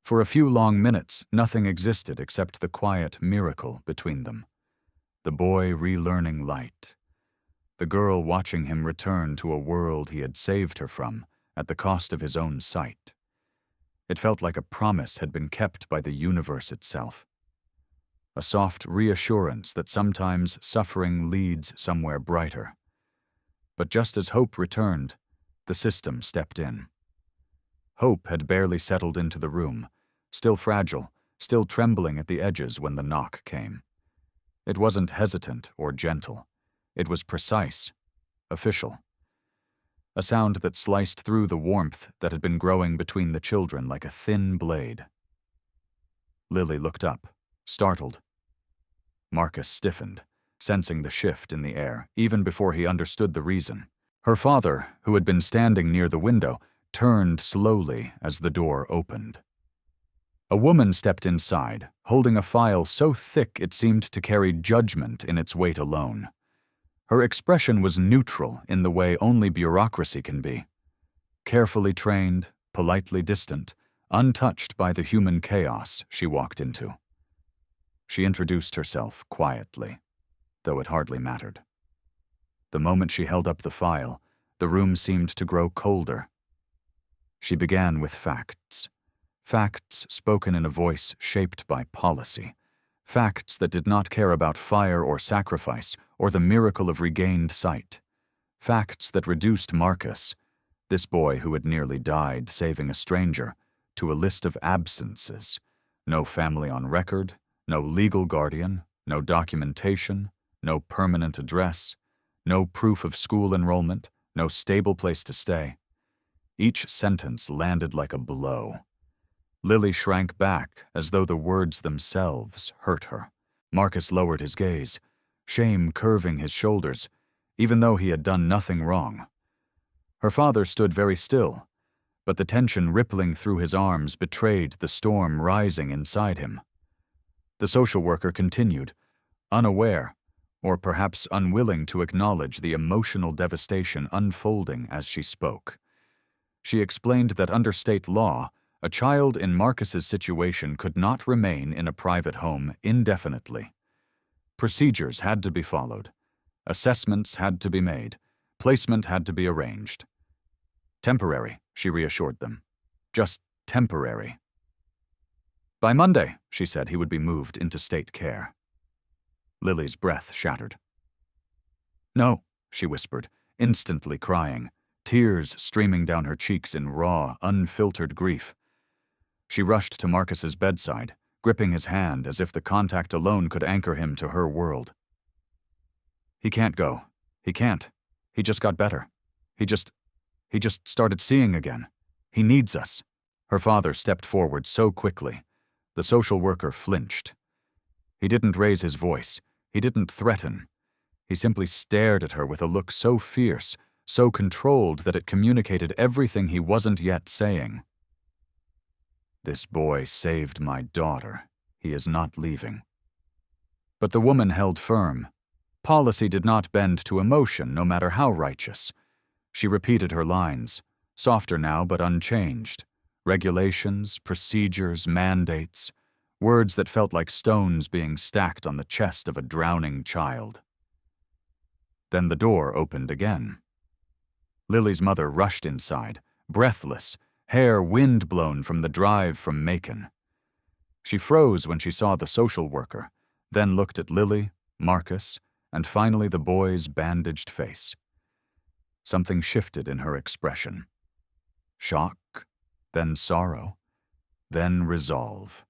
For a few long minutes, nothing existed except the quiet miracle between them. The boy relearning light. The girl watching him return to a world he had saved her from at the cost of his own sight. It felt like a promise had been kept by the universe itself. A soft reassurance that sometimes suffering leads somewhere brighter. But just as hope returned, the system stepped in. Hope had barely settled into the room, still fragile, still trembling at the edges when the knock came. It wasn't hesitant or gentle. It was precise, official. A sound that sliced through the warmth that had been growing between the children like a thin blade. Lily looked up, startled. Marcus stiffened, sensing the shift in the air, even before he understood the reason. Her father, who had been standing near the window, turned slowly as the door opened. A woman stepped inside, holding a file so thick it seemed to carry judgment in its weight alone. Her expression was neutral in the way only bureaucracy can be. Carefully trained, politely distant, untouched by the human chaos she walked into. She introduced herself quietly, though it hardly mattered. The moment she held up the file, the room seemed to grow colder. She began with facts. Facts spoken in a voice shaped by policy. Facts that did not care about fire or sacrifice or the miracle of regained sight. Facts that reduced Marcus, This boy who had nearly died saving a stranger, to a list of absences. No family on record, no legal guardian, no documentation, no permanent address, no proof of school enrollment, no stable place to stay. Each sentence landed like a blow. Lily shrank back as though the words themselves hurt her. Marcus lowered his gaze, shame curving his shoulders, even though he had done nothing wrong. Her father stood very still, but the tension rippling through his arms betrayed the storm rising inside him. The social worker continued, unaware, or perhaps unwilling to acknowledge the emotional devastation unfolding as she spoke. She explained that under state law, a child in Marcus's situation could not remain in a private home indefinitely. Procedures had to be followed. Assessments had to be made. Placement had to be arranged. Temporary, she reassured them. Just temporary. By Monday, she said, he would be moved into state care. Lily's breath shattered. No, she whispered, instantly crying, tears streaming down her cheeks in raw, unfiltered grief. She rushed to Marcus's bedside, gripping his hand as if the contact alone could anchor him to her world. He can't go. He can't. He just got better. He just started seeing again. He needs us. Her father stepped forward so quickly. The social worker flinched. He didn't raise his voice. He didn't threaten. He simply stared at her with a look so fierce, so controlled that it communicated everything he wasn't yet saying. This boy saved my daughter. He is not leaving. But the woman held firm. Policy did not bend to emotion, no matter how righteous. She repeated her lines, softer now but unchanged. Regulations, procedures, mandates, words that felt like stones being stacked on the chest of a drowning child. Then the door opened again. Lily's mother rushed inside, breathless, hair wind-blown from the drive from Macon. She froze when she saw the social worker, then looked at Lily, Marcus, and finally the boy's bandaged face. Something shifted in her expression. Shock, then sorrow, then resolve.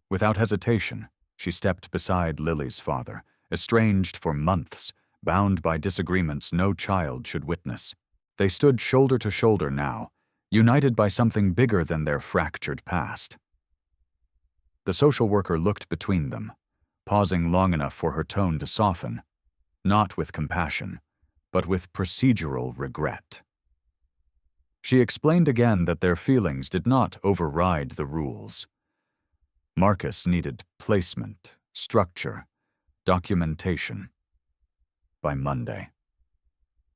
Without hesitation, she stepped beside Lily's father, estranged for months, bound by disagreements no child should witness. They stood shoulder to shoulder now, united by something bigger than their fractured past. The social worker looked between them, pausing long enough for her tone to soften, not with compassion, but with procedural regret. She explained again that their feelings did not override the rules. Marcus needed placement, structure, documentation. By Monday.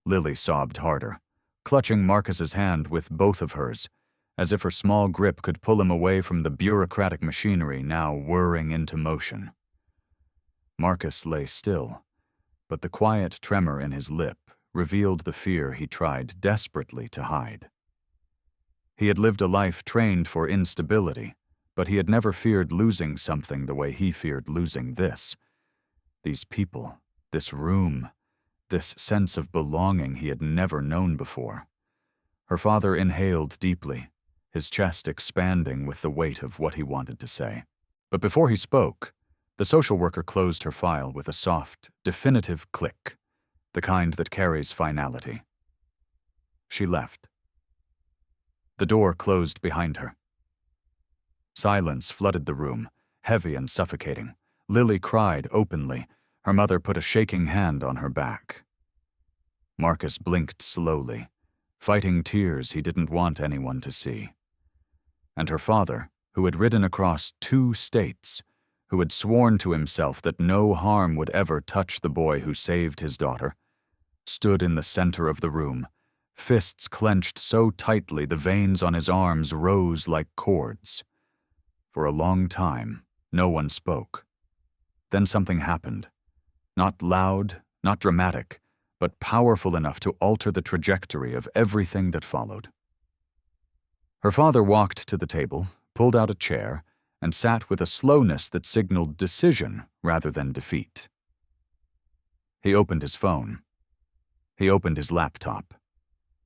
Lily sobbed harder, clutching Marcus's hand with both of hers, as if her small grip could pull him away from the bureaucratic machinery now whirring into motion. Marcus lay still, but the quiet tremor in his lip revealed the fear he tried desperately to hide. He had lived a life trained for instability, but he had never feared losing something the way he feared losing this. These people, this room, this sense of belonging he had never known before. Her father inhaled deeply, his chest expanding with the weight of what he wanted to say. But before he spoke, the social worker closed her file with a soft, definitive click, the kind that carries finality. She left. The door closed behind her. Silence flooded the room, heavy and suffocating. Lily cried openly. Her mother put a shaking hand on her back. Marcus blinked slowly, fighting tears he didn't want anyone to see. And her father, who had ridden across 2 states, who had sworn to himself that no harm would ever touch the boy who saved his daughter, stood in the center of the room, fists clenched so tightly the veins on his arms rose like cords. For a long time, no one spoke. Then something happened. Not loud, not dramatic, but powerful enough to alter the trajectory of everything that followed. Her father walked to the table, pulled out a chair, and sat with a slowness that signaled decision rather than defeat. He opened his phone. He opened his laptop.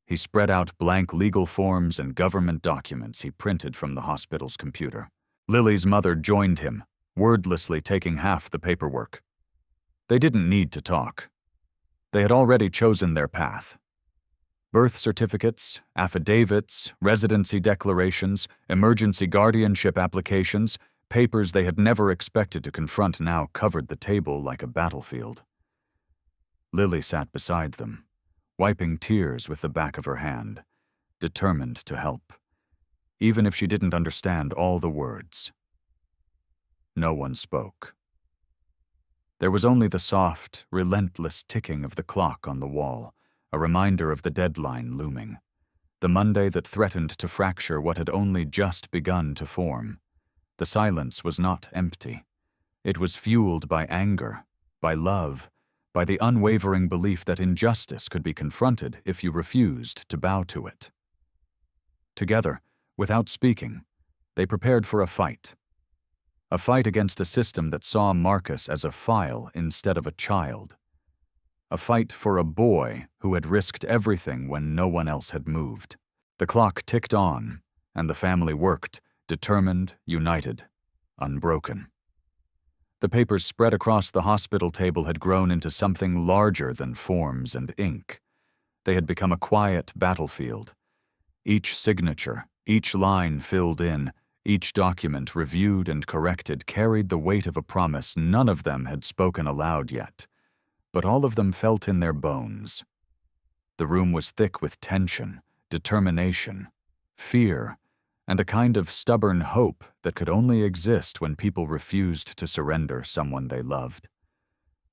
He spread out blank legal forms and government documents he printed from the hospital's computer. Lily's mother joined him, wordlessly taking half the paperwork. They didn't need to talk. They had already chosen their path. Birth certificates, affidavits, residency declarations, emergency guardianship applications, papers they had never expected to confront now covered the table like a battlefield. Lily sat beside them, wiping tears with the back of her hand, determined to help, even if she didn't understand all the words. No one spoke. There was only the soft, relentless ticking of the clock on the wall, a reminder of the deadline looming, the Monday that threatened to fracture what had only just begun to form. The silence was not empty. It was fueled by anger, by love, by the unwavering belief that injustice could be confronted if you refused to bow to it. Together, without speaking, they prepared for a fight against a system that saw Marcus as a file instead of a child. A fight for a boy who had risked everything when no one else had moved. The clock ticked on, and the family worked, determined, united, unbroken. The papers spread across the hospital table had grown into something larger than forms and ink. They had become a quiet battlefield. Each signature, each line filled in, each document reviewed and corrected carried the weight of a promise none of them had spoken aloud yet, but all of them felt in their bones. The room was thick with tension, determination, fear, and a kind of stubborn hope that could only exist when people refused to surrender someone they loved.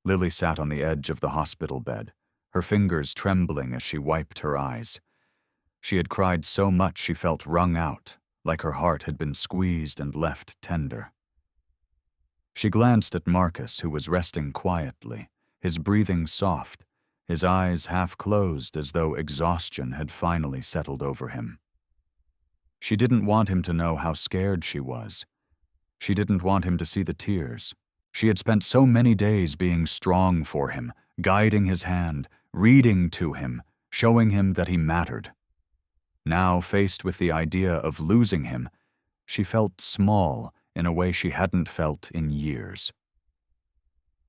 Lily sat on the edge of the hospital bed, her fingers trembling as she wiped her eyes. She had cried so much she felt wrung out, like her heart had been squeezed and left tender. She glanced at Marcus, who was resting quietly, his breathing soft, his eyes half closed as though exhaustion had finally settled over him. She didn't want him to know how scared she was. She didn't want him to see the tears. She had spent so many days being strong for him, guiding his hand, reading to him, showing him that he mattered. Now, faced with the idea of losing him, she felt small in a way she hadn't felt in years.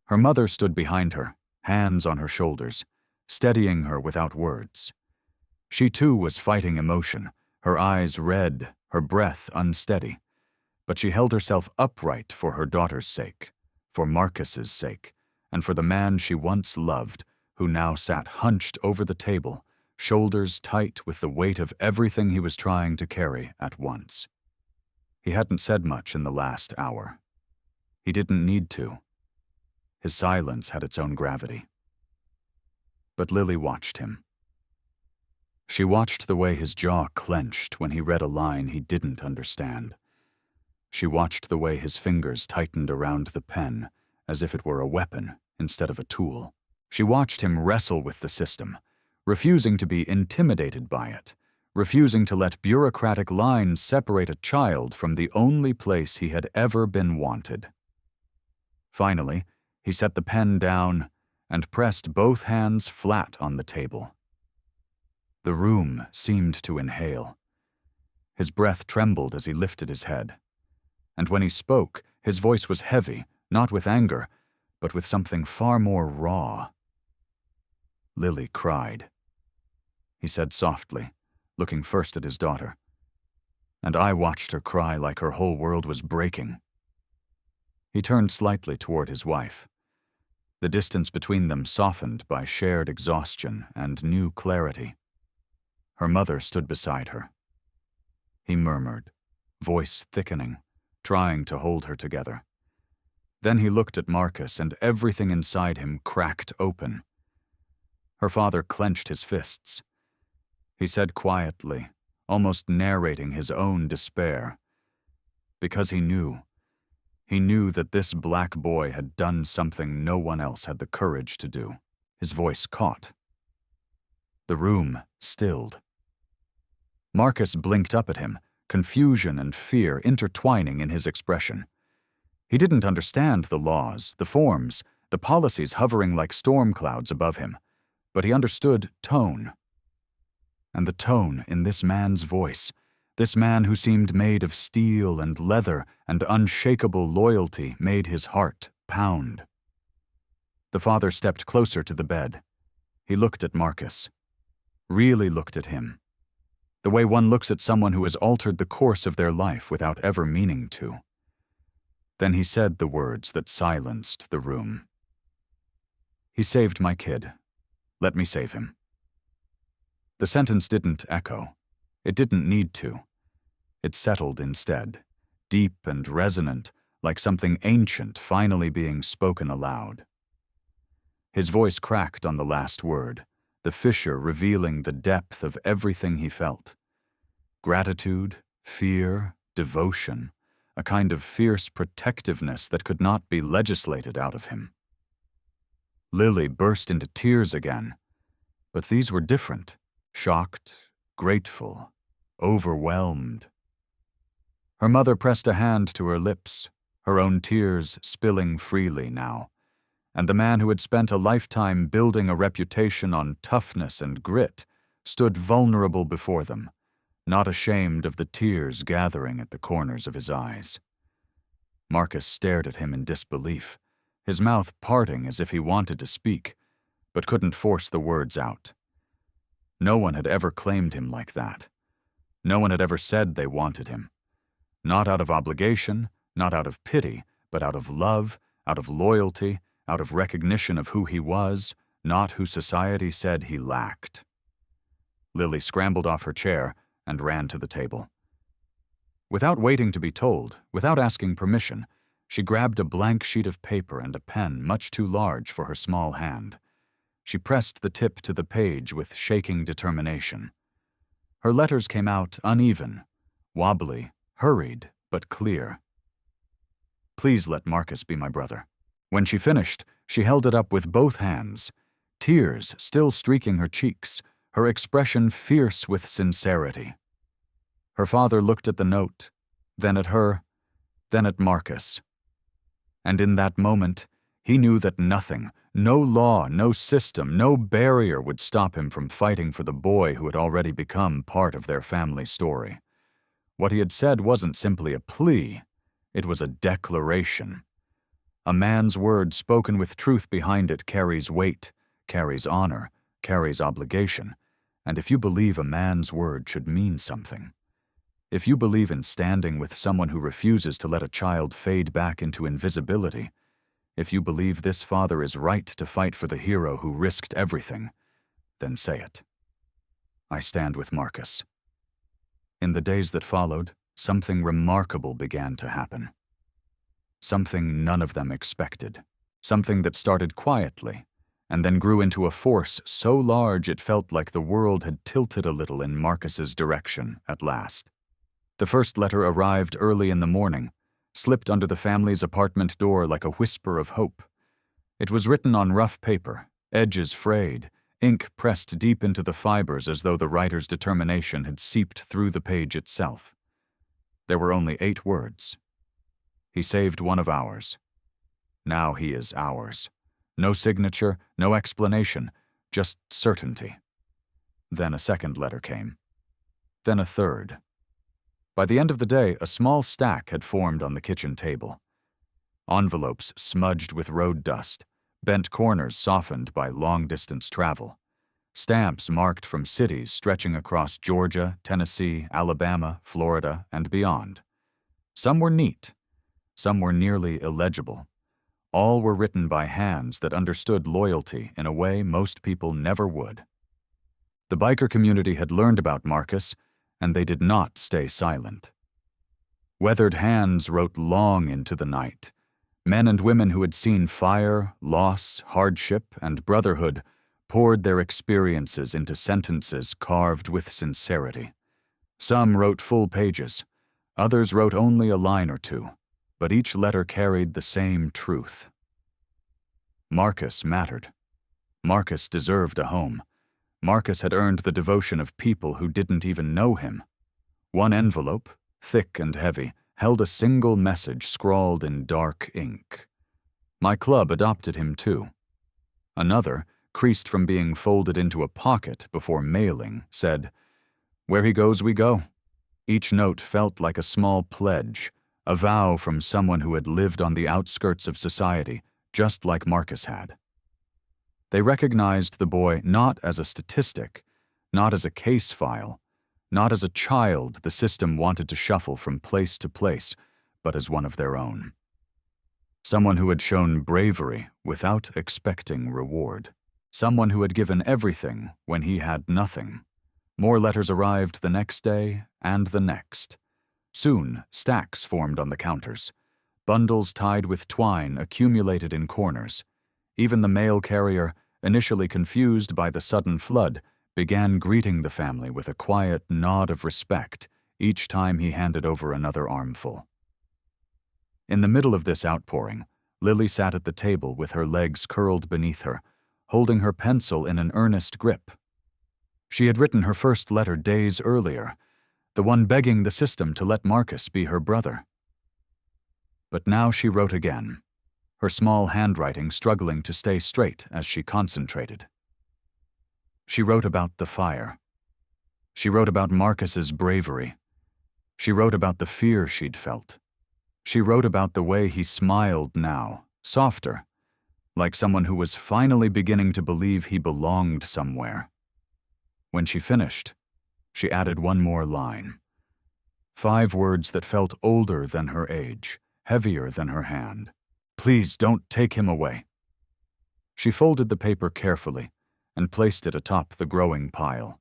Her mother stood behind her, hands on her shoulders, steadying her without words. She too was fighting emotion, her eyes red, her breath unsteady, but she held herself upright for her daughter's sake, for Marcus's sake, and for the man she once loved, who now sat hunched over the table, shoulders tight with the weight of everything he was trying to carry at once. He hadn't said much in the last hour. He didn't need to. His silence had its own gravity. But Lily watched him. She watched the way his jaw clenched when he read a line he didn't understand. She watched the way his fingers tightened around the pen, as if it were a weapon instead of a tool. She watched him wrestle with the system, refusing to be intimidated by it, refusing to let bureaucratic lines separate a child from the only place he had ever been wanted. Finally, he set the pen down and pressed both hands flat on the table. The room seemed to inhale. His breath trembled as he lifted his head. And when he spoke, his voice was heavy, not with anger, but with something far more raw. Lily cried. He said softly, looking first at his daughter. And I watched her cry like her whole world was breaking. He turned slightly toward his wife. The distance between them softened by shared exhaustion and new clarity. Her mother stood beside her. He murmured, voice thickening, trying to hold her together. Then he looked at Marcus, and everything inside him cracked open. Her father clenched his fists. He said quietly, almost narrating his own despair. Because he knew that this black boy had done something no one else had the courage to do. His voice caught. The room stilled. Marcus blinked up at him, confusion and fear intertwining in his expression. He didn't understand the laws, the forms, the policies hovering like storm clouds above him, but he understood tone. And the tone in this man's voice, this man who seemed made of steel and leather and unshakable loyalty, made his heart pound. The father stepped closer to the bed. He looked at Marcus. Really looked at him. The way one looks at someone who has altered the course of their life without ever meaning to. Then he said the words that silenced the room. "He saved my kid. Let me save him." The sentence didn't echo. It didn't need to. It settled instead, deep and resonant, like something ancient finally being spoken aloud. His voice cracked on the last word, the fissure revealing the depth of everything he felt. Gratitude, fear, devotion, a kind of fierce protectiveness that could not be legislated out of him. Lily burst into tears again, but these were different. Shocked, grateful, overwhelmed. Her mother pressed a hand to her lips, her own tears spilling freely now, and the man who had spent a lifetime building a reputation on toughness and grit stood vulnerable before them, not ashamed of the tears gathering at the corners of his eyes. Marcus stared at him in disbelief, his mouth parting as if he wanted to speak, but couldn't force the words out. No one had ever claimed him like that. No one had ever said they wanted him. Not out of obligation, not out of pity, but out of love, out of loyalty, out of recognition of who he was, not who society said he lacked. Lily scrambled off her chair and ran to the table. Without waiting to be told, without asking permission, she grabbed a blank sheet of paper and a pen much too large for her small hand. She pressed the tip to the page with shaking determination. Her letters came out uneven, wobbly, hurried, but clear. "Please let Marcus be my brother." When she finished, she held it up with both hands, tears still streaking her cheeks, her expression fierce with sincerity. Her father looked at the note, then at her, then at Marcus. And in that moment, he knew that nothing, no law, no system, no barrier would stop him from fighting for the boy who had already become part of their family story. What he had said wasn't simply a plea, it was a declaration. A man's word spoken with truth behind it carries weight, carries honor, carries obligation, and if you believe a man's word should mean something, if you believe in standing with someone who refuses to let a child fade back into invisibility, if you believe this father is right to fight for the hero who risked everything, then say it. I stand with Marcus. In the days that followed, something remarkable began to happen. Something none of them expected. Something that started quietly, and then grew into a force so large it felt like the world had tilted a little in Marcus's direction at last. The first letter arrived early in the morning, slipped under the family's apartment door like a whisper of hope. It was written on rough paper, edges frayed, ink pressed deep into the fibers as though the writer's determination had seeped through the page itself. There were only 8 words. He saved one of ours. Now he is ours. No signature, no explanation, just certainty. Then a second letter came. Then a third. By the end of the day, a small stack had formed on the kitchen table. Envelopes smudged with road dust, bent corners softened by long-distance travel. Stamps marked from cities stretching across Georgia, Tennessee, Alabama, Florida, and beyond. Some were neat. Some were nearly illegible. All were written by hands that understood loyalty in a way most people never would. The biker community had learned about Marcus, and they did not stay silent. Weathered hands wrote long into the night. Men and women who had seen fire, loss, hardship, and brotherhood poured their experiences into sentences carved with sincerity. Some wrote full pages. Others wrote only a line or two, but each letter carried the same truth. Marcus mattered. Marcus deserved a home. Marcus had earned the devotion of people who didn't even know him. One envelope, thick and heavy, held a single message scrawled in dark ink. My club adopted him too. Another, creased from being folded into a pocket before mailing, said, Where he goes, we go. Each note felt like a small pledge, a vow from someone who had lived on the outskirts of society, just like Marcus had. They recognized the boy not as a statistic, not as a case file, not as a child the system wanted to shuffle from place to place, but as one of their own. Someone who had shown bravery without expecting reward. Someone who had given everything when he had nothing. More letters arrived the next day and the next. Soon, stacks formed on the counters. Bundles tied with twine accumulated in corners. Even the mail carrier, initially confused by the sudden flood, began greeting the family with a quiet nod of respect each time he handed over another armful. In the middle of this outpouring, Lily sat at the table with her legs curled beneath her, holding her pencil in an earnest grip. She had written her first letter days earlier, the one begging the system to let Marcus be her brother. But now she wrote again, her small handwriting struggling to stay straight as she concentrated. She wrote about the fire. She wrote about Marcus's bravery. She wrote about the fear she'd felt. She wrote about the way he smiled now, softer, like someone who was finally beginning to believe he belonged somewhere. When she finished, she added one more line. 5 words that felt older than her age, heavier than her hand. Please don't take him away. She folded the paper carefully and placed it atop the growing pile.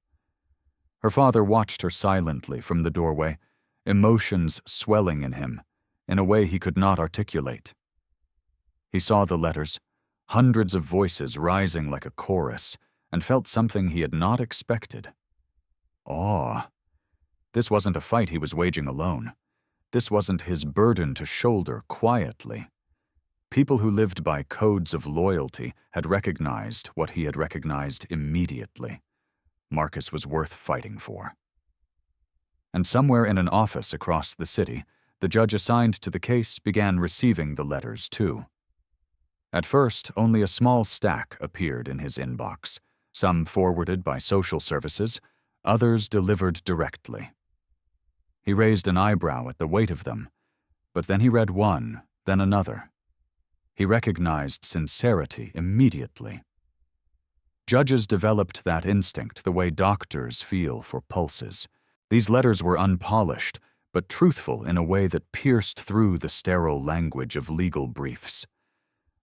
Her father watched her silently from the doorway, emotions swelling in him in a way he could not articulate. He saw the letters, hundreds of voices rising like a chorus, and felt something he had not expected. Awe. This wasn't a fight he was waging alone. This wasn't his burden to shoulder quietly. People who lived by codes of loyalty had recognized what he had recognized immediately. Marcus was worth fighting for. And somewhere in an office across the city, the judge assigned to the case began receiving the letters too. At first, only a small stack appeared in his inbox, some forwarded by social services, others delivered directly. He raised an eyebrow at the weight of them, but then he read one, then another. He recognized sincerity immediately. Judges developed that instinct the way doctors feel for pulses. These letters were unpolished, but truthful in a way that pierced through the sterile language of legal briefs.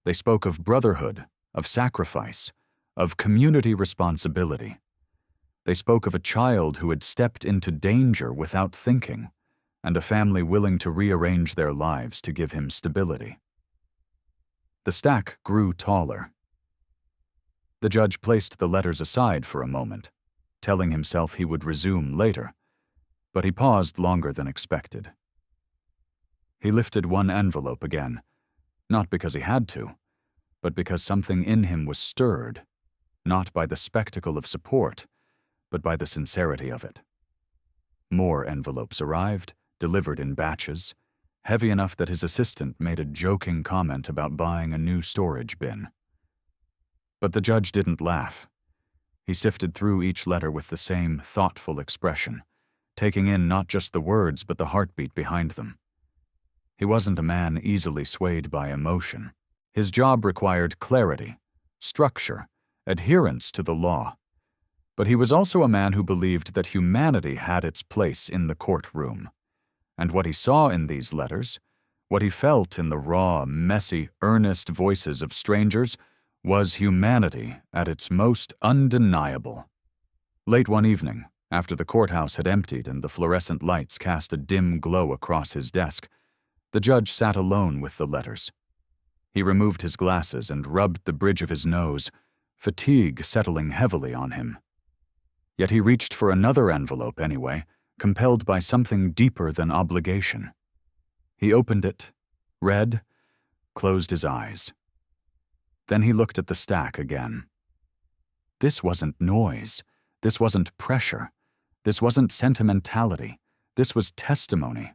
They spoke of brotherhood, of sacrifice, of community responsibility. They spoke of a child who had stepped into danger without thinking, and a family willing to rearrange their lives to give him stability. The stack grew taller. The judge placed the letters aside for a moment, telling himself he would resume later, but he paused longer than expected. He lifted one envelope again, not because he had to, but because something in him was stirred, not by the spectacle of support, but by the sincerity of it. More envelopes arrived, delivered in batches, heavy enough that his assistant made a joking comment about buying a new storage bin. But the judge didn't laugh. He sifted through each letter with the same thoughtful expression, taking in not just the words but the heartbeat behind them. He wasn't a man easily swayed by emotion. His job required clarity, structure, adherence to the law. But he was also a man who believed that humanity had its place in the courtroom. And what he saw in these letters, what he felt in the raw, messy, earnest voices of strangers, was humanity at its most undeniable. Late one evening, after the courthouse had emptied and the fluorescent lights cast a dim glow across his desk, the judge sat alone with the letters. He removed his glasses and rubbed the bridge of his nose, fatigue settling heavily on him. Yet he reached for another envelope anyway, compelled by something deeper than obligation. He opened it, read, closed his eyes. Then he looked at the stack again. This wasn't noise. This wasn't pressure. This wasn't sentimentality. This was testimony,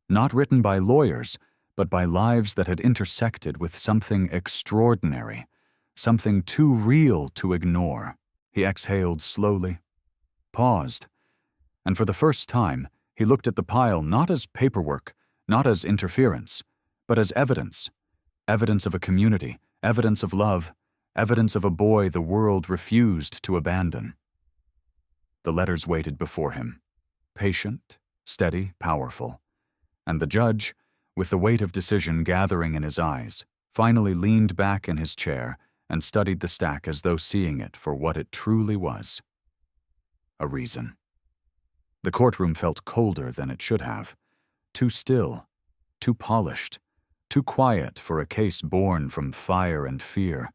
not written by lawyers, but by lives that had intersected with something extraordinary, something too real to ignore. He exhaled slowly, paused, And for the first time, he looked at the pile not as paperwork, not as interference, but as evidence. Evidence of a community, evidence of love, evidence of a boy the world refused to abandon. The letters waited before him, patient, steady, powerful. And the judge, with the weight of decision gathering in his eyes, finally leaned back in his chair and studied the stack as though seeing it for what it truly was. A reason. The courtroom felt colder than it should have, too still, too polished, too quiet for a case born from fire and fear,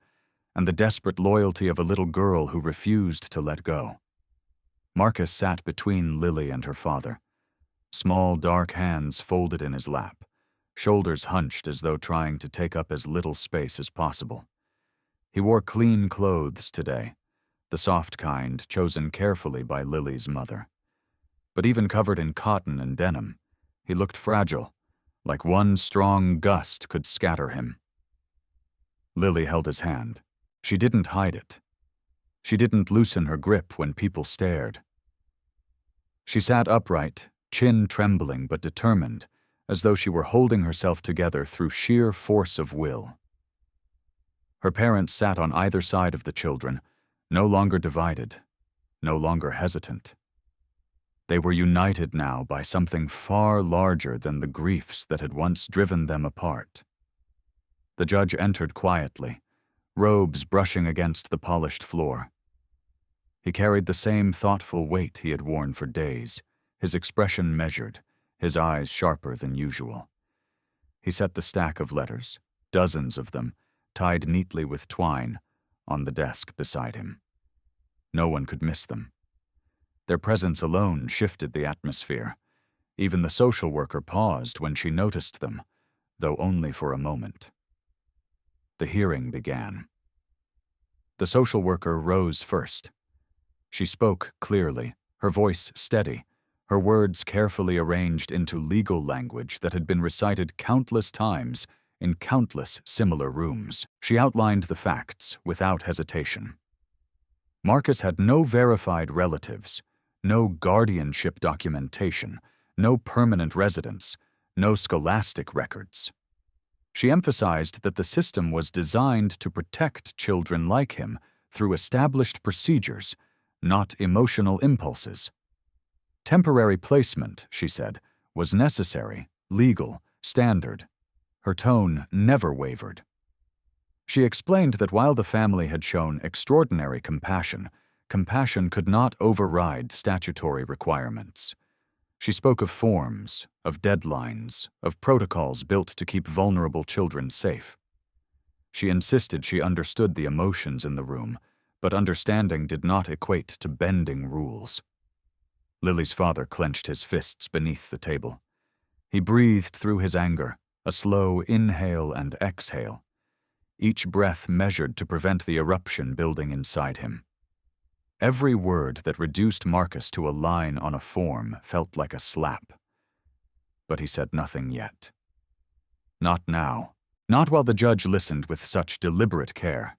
and the desperate loyalty of a little girl who refused to let go. Marcus sat between Lily and her father, small dark hands folded in his lap, shoulders hunched as though trying to take up as little space as possible. He wore clean clothes today, the soft kind chosen carefully by Lily's mother. But even covered in cotton and denim, he looked fragile, like one strong gust could scatter him. Lily held his hand. She didn't hide it. She didn't loosen her grip when people stared. She sat upright, chin trembling but determined, as though she were holding herself together through sheer force of will. Her parents sat on either side of the children, no longer divided, no longer hesitant. They were united now by something far larger than the griefs that had once driven them apart. The judge entered quietly, robes brushing against the polished floor. He carried the same thoughtful weight he had worn for days, his expression measured, his eyes sharper than usual. He set the stack of letters, dozens of them, tied neatly with twine, on the desk beside him. No one could miss them. Their presence alone shifted the atmosphere. Even the social worker paused when she noticed them, though only for a moment. The hearing began. The social worker rose first. She spoke clearly, her voice steady, her words carefully arranged into legal language that had been recited countless times in countless similar rooms. She outlined the facts without hesitation. Marcus had no verified relatives, no guardianship documentation, no permanent residence, no scholastic records. She emphasized that the system was designed to protect children like him through established procedures, not emotional impulses. Temporary placement, she said, was necessary, legal, standard. Her tone never wavered. She explained that while the family had shown extraordinary compassion, compassion could not override statutory requirements. She spoke of forms, of deadlines, of protocols built to keep vulnerable children safe. She insisted she understood the emotions in the room, but understanding did not equate to bending rules. Lily's father clenched his fists beneath the table. He breathed through his anger, a slow inhale and exhale, each breath measured to prevent the eruption building inside him. Every word that reduced Marcus to a line on a form felt like a slap. But he said nothing yet. Not now. Not while the judge listened with such deliberate care.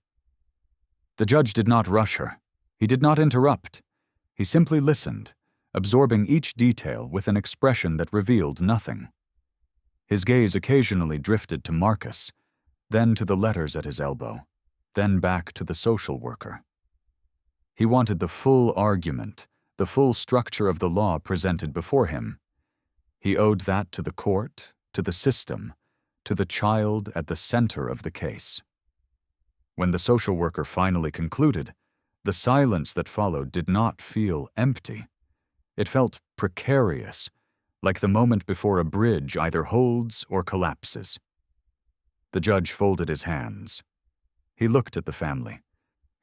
The judge did not rush her. He did not interrupt. He simply listened, absorbing each detail with an expression that revealed nothing. His gaze occasionally drifted to Marcus, then to the letters at his elbow, then back to the social worker. He wanted the full argument, the full structure of the law presented before him. He owed that to the court, to the system, to the child at the center of the case. When the social worker finally concluded, the silence that followed did not feel empty. It felt precarious, like the moment before a bridge either holds or collapses. The judge folded his hands. He looked at the family.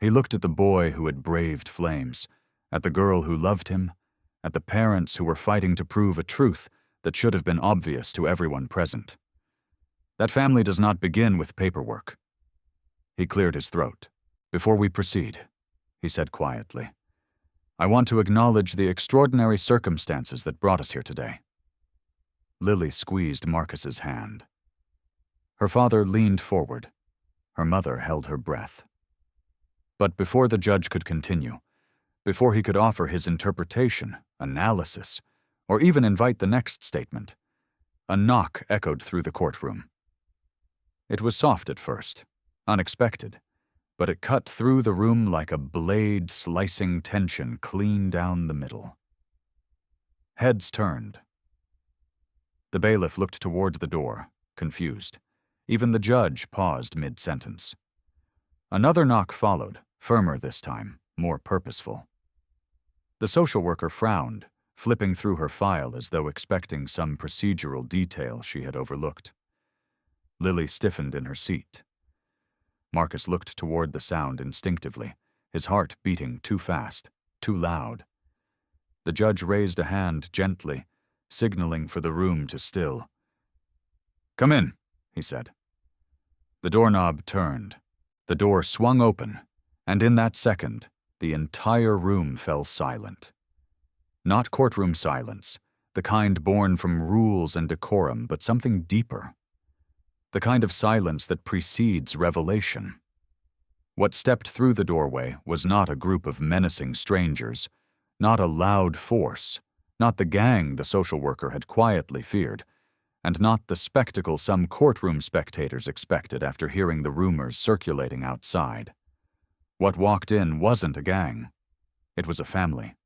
He looked at the boy who had braved flames, at the girl who loved him, at the parents who were fighting to prove a truth that should have been obvious to everyone present. That family does not begin with paperwork. He cleared his throat. Before we proceed, he said quietly, I want to acknowledge the extraordinary circumstances that brought us here today. Lily squeezed Marcus's hand. Her father leaned forward. Her mother held her breath. But before the judge could continue, before he could offer his interpretation, analysis, or even invite the next statement, a knock echoed through the courtroom. It was soft at first, unexpected, but it cut through the room like a blade slicing tension clean down the middle. Heads turned. The bailiff looked toward the door, confused. Even the judge paused mid-sentence. Another knock followed, firmer this time, more purposeful. The social worker frowned, flipping through her file as though expecting some procedural detail she had overlooked. Lily stiffened in her seat. Marcus looked toward the sound instinctively, his heart beating too fast, too loud. The judge raised a hand gently, signaling for the room to still. "Come in," he said. The doorknob turned. The door swung open, and in that second, the entire room fell silent. Not courtroom silence, the kind born from rules and decorum, but something deeper. The kind of silence that precedes revelation. What stepped through the doorway was not a group of menacing strangers, not a loud force, not the gang the social worker had quietly feared, and not the spectacle some courtroom spectators expected after hearing the rumors circulating outside. What walked in wasn't a gang. It was a family.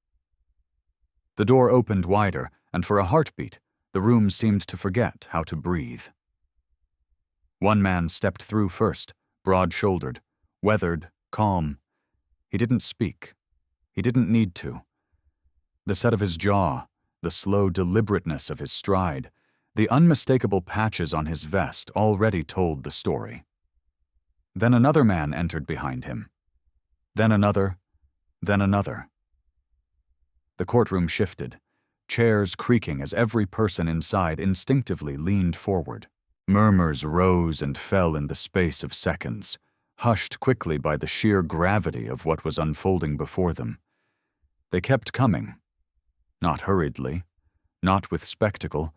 The door opened wider, and for a heartbeat, the room seemed to forget how to breathe. One man stepped through first, broad-shouldered, weathered, calm. He didn't speak. He didn't need to. The set of his jaw, the slow deliberateness of his stride, the unmistakable patches on his vest already told the story. Then another man entered behind him. Then another, then another. The courtroom shifted, chairs creaking as every person inside instinctively leaned forward. Murmurs rose and fell in the space of seconds, hushed quickly by the sheer gravity of what was unfolding before them. They kept coming, not hurriedly, not with spectacle,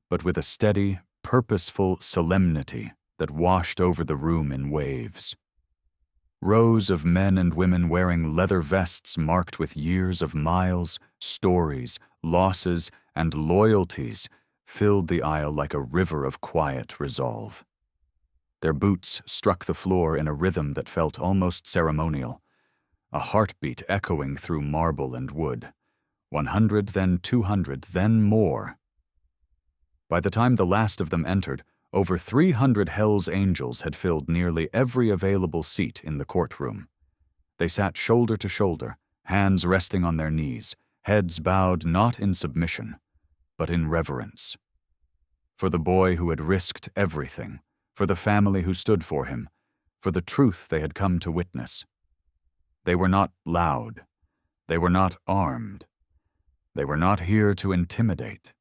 but with a steady, purposeful solemnity that washed over the room in waves. Rows of men and women wearing leather vests marked with years of miles, stories, losses, and loyalties filled the aisle like a river of quiet resolve. Their boots struck the floor in a rhythm that felt almost ceremonial, a heartbeat echoing through marble and wood. 100, then 200, then more. By the time the last of them entered, over 300 Hell's Angels had filled nearly every available seat in the courtroom. They sat shoulder to shoulder, hands resting on their knees, heads bowed not in submission, but in reverence. For the boy who had risked everything, for the family who stood for him, for the truth they had come to witness. They were not loud. They were not armed. They were not here to intimidate.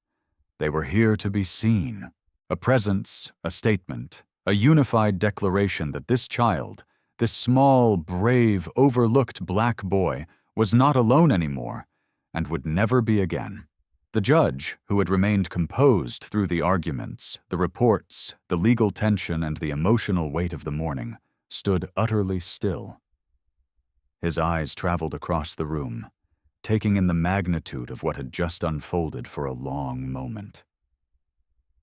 They were here to be seen. A presence, a statement, a unified declaration that this child, this small, brave, overlooked black boy, was not alone anymore and would never be again. The judge, who had remained composed through the arguments, the reports, the legal tension, and the emotional weight of the morning, stood utterly still. His eyes traveled across the room, taking in the magnitude of what had just unfolded for a long moment.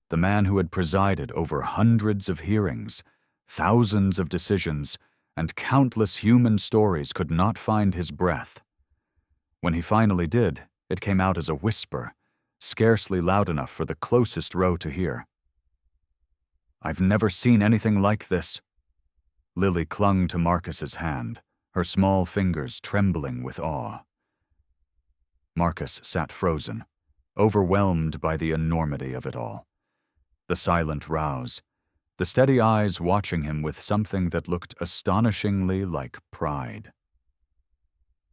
The man who had presided over hundreds of hearings, thousands of decisions, and countless human stories could not find his breath. When he finally did, it came out as a whisper, scarcely loud enough for the closest row to hear. "I've never seen anything like this." Lily clung to Marcus's hand, her small fingers trembling with awe. Marcus sat frozen, overwhelmed by the enormity of it all. The silent rouse, the steady eyes watching him with something that looked astonishingly like pride.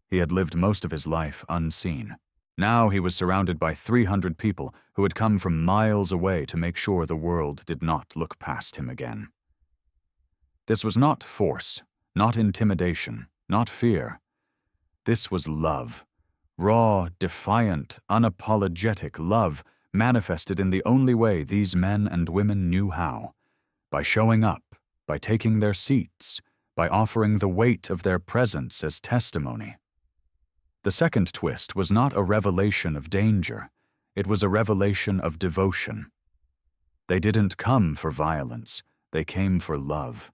He had lived most of his life unseen. Now he was surrounded by 300 people who had come from miles away to make sure the world did not look past him again. This was not force, not intimidation, not fear. This was love. Raw, defiant, unapologetic love manifested in the only way these men and women knew how, by showing up, by taking their seats, by offering the weight of their presence as testimony. The second twist was not a revelation of danger. It was a revelation of devotion. They didn't come for violence. They came for love.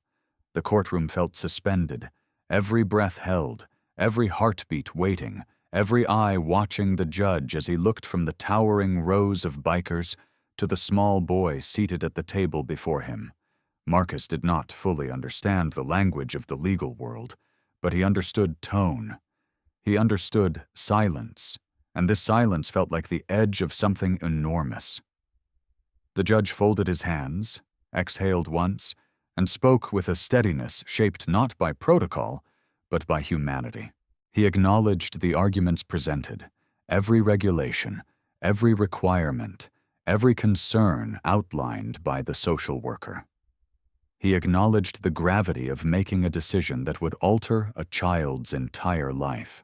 The courtroom felt suspended, every breath held, every heartbeat waiting, every eye watching the judge as he looked from the towering rows of bikers to the small boy seated at the table before him. Marcus did not fully understand the language of the legal world, but he understood tone. He understood silence, and this silence felt like the edge of something enormous. The judge folded his hands, exhaled once, and spoke with a steadiness shaped not by protocol, but by humanity. He acknowledged the arguments presented, every regulation, every requirement, every concern outlined by the social worker. He acknowledged the gravity of making a decision that would alter a child's entire life.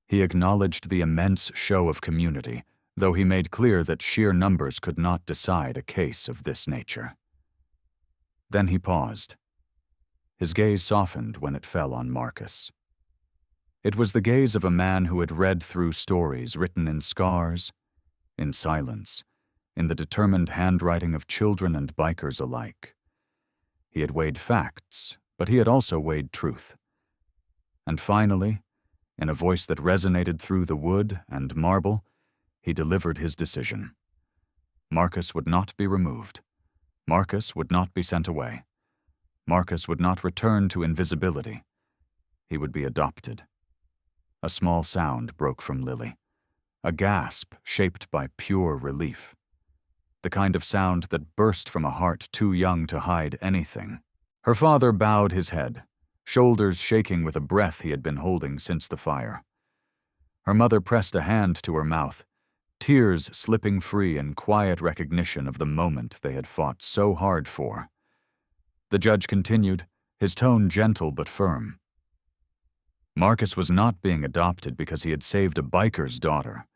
He acknowledged the immense show of community, though he made clear that sheer numbers could not decide a case of this nature. Then he paused. His gaze softened when it fell on Marcus. It was the gaze of a man who had read through stories written in scars, in silence, in the determined handwriting of children and bikers alike. He had weighed facts, but he had also weighed truth. And finally, in a voice that resonated through the wood and marble, he delivered his decision. Marcus would not be removed. Marcus would not be sent away. Marcus would not return to invisibility. He would be adopted. A small sound broke from Lily, a gasp shaped by pure relief, the kind of sound that burst from a heart too young to hide anything. Her father bowed his head, shoulders shaking with a breath he had been holding since the fire. Her mother pressed a hand to her mouth, tears slipping free in quiet recognition of the moment they had fought so hard for. The judge continued, his tone gentle but firm. Marcus was not being adopted because he had saved a biker's daughter.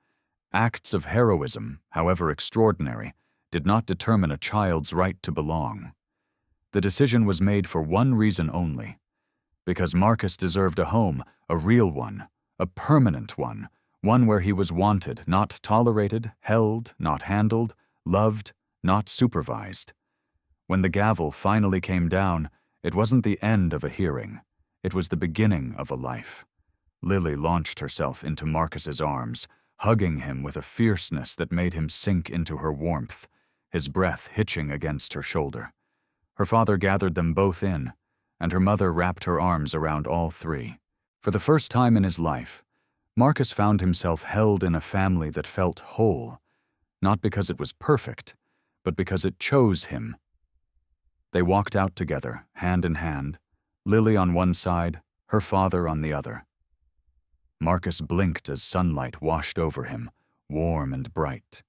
Acts of heroism, however extraordinary, did not determine a child's right to belong. The decision was made for one reason only, because Marcus deserved a home, a real one, a permanent one where he was wanted, not tolerated, held, not handled, loved, not supervised. When the gavel finally came down, it wasn't the end of a hearing. It was the beginning of a life. Lily launched herself into Marcus's arms, hugging him with a fierceness that made him sink into her warmth, his breath hitching against her shoulder. Her father gathered them both in, and her mother wrapped her arms around all three. For the first time in his life, Marcus found himself held in a family that felt whole, not because it was perfect, but because it chose him. They walked out together, hand in hand, Lily on one side, her father on the other. Marcus blinked as sunlight washed over him, warm and bright.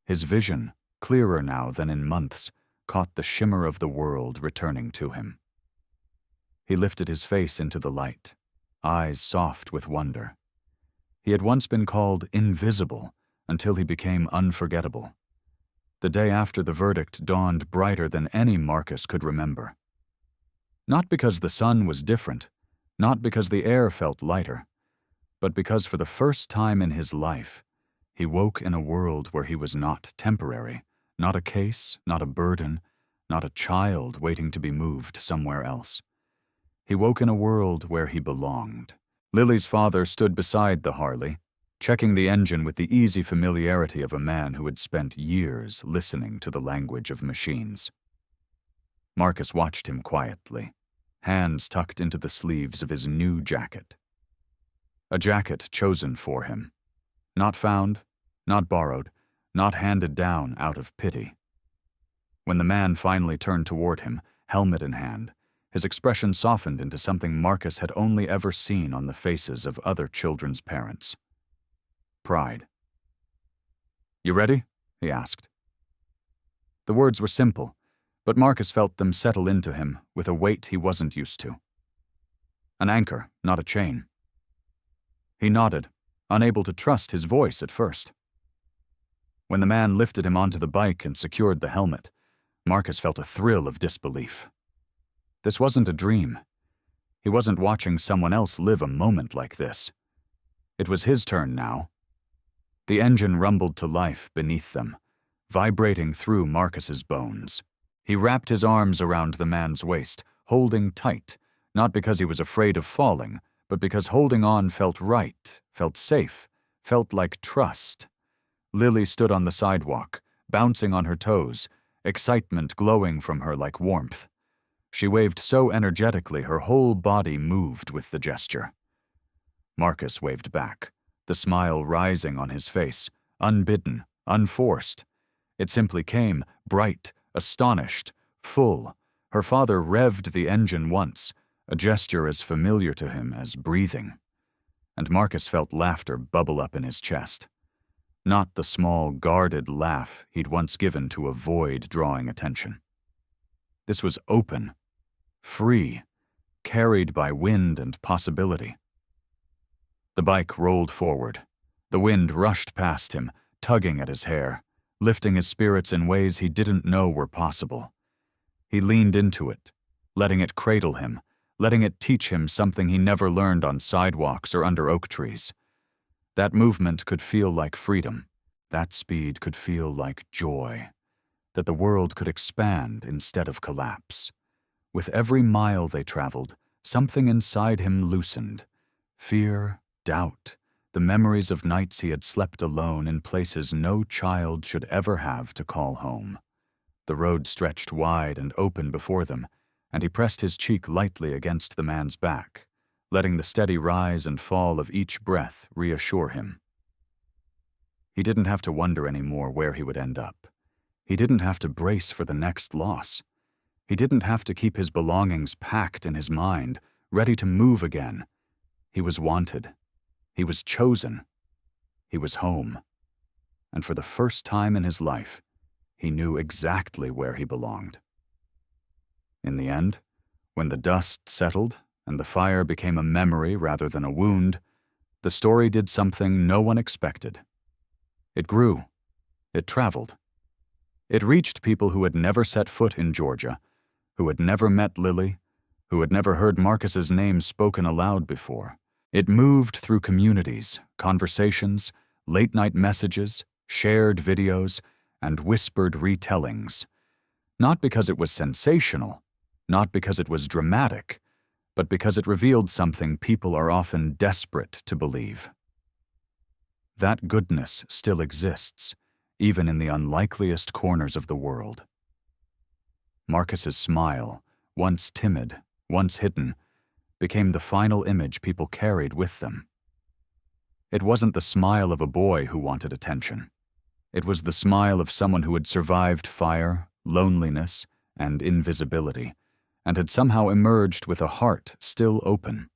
His vision, clearer now than in months, caught the shimmer of the world returning to him. He lifted his face into the light, eyes soft with wonder. He had once been called invisible until he became unforgettable. The day after the verdict dawned brighter than any Marcus could remember. Not because the sun was different, not because the air felt lighter, but because for the first time in his life, he woke in a world where he was not temporary, not a case, not a burden, not a child waiting to be moved somewhere else. He woke in a world where he belonged. Lily's father stood beside the Harley, checking the engine with the easy familiarity of a man who had spent years listening to the language of machines. Marcus watched him quietly, hands tucked into the sleeves of his new jacket. A jacket chosen for him. Not found, not borrowed, not handed down out of pity. When the man finally turned toward him, helmet in hand, his expression softened into something Marcus had only ever seen on the faces of other children's parents. Pride. "You ready?" he asked. The words were simple, but Marcus felt them settle into him with a weight he wasn't used to. An anchor, not a chain. He nodded, unable to trust his voice at first. When the man lifted him onto the bike and secured the helmet, Marcus felt a thrill of disbelief. This wasn't a dream. He wasn't watching someone else live a moment like this. It was his turn now. The engine rumbled to life beneath them, vibrating through Marcus's bones. He wrapped his arms around the man's waist, holding tight, not because he was afraid of falling, but because holding on felt right, felt safe, felt like trust. Lily stood on the sidewalk, bouncing on her toes, excitement glowing from her like warmth. She waved so energetically her whole body moved with the gesture. Marcus waved back, the smile rising on his face, unbidden, unforced. It simply came, bright, astonished, full. Her father revved the engine once, a gesture as familiar to him as breathing. And Marcus felt laughter bubble up in his chest. Not the small, guarded laugh he'd once given to avoid drawing attention. This was open, free, carried by wind and possibility. The bike rolled forward. The wind rushed past him, tugging at his hair, lifting his spirits in ways he didn't know were possible. He leaned into it, letting it cradle him, letting it teach him something he never learned on sidewalks or under oak trees. That movement could feel like freedom. That speed could feel like joy. That the world could expand instead of collapse. With every mile they traveled, something inside him loosened. Fear, doubt, the memories of nights he had slept alone in places no child should ever have to call home. The road stretched wide and open before them, and he pressed his cheek lightly against the man's back, letting the steady rise and fall of each breath reassure him. He didn't have to wonder anymore where he would end up. He didn't have to brace for the next loss. He didn't have to keep his belongings packed in his mind, ready to move again. He was wanted. He was chosen. He was home. And for the first time in his life, he knew exactly where he belonged. In the end, when the dust settled and the fire became a memory rather than a wound, the story did something no one expected. It grew. It traveled. It reached people who had never set foot in Georgia, who had never met Lily, who had never heard Marcus's name spoken aloud before. It moved through communities, conversations, late-night messages, shared videos, and whispered retellings. Not because it was sensational, not because it was dramatic, but because it revealed something people are often desperate to believe. That goodness still exists, even in the unlikeliest corners of the world. Marcus's smile, once timid, once hidden, became the final image people carried with them. It wasn't the smile of a boy who wanted attention. It was the smile of someone who had survived fire, loneliness, and invisibility, and had somehow emerged with a heart still open.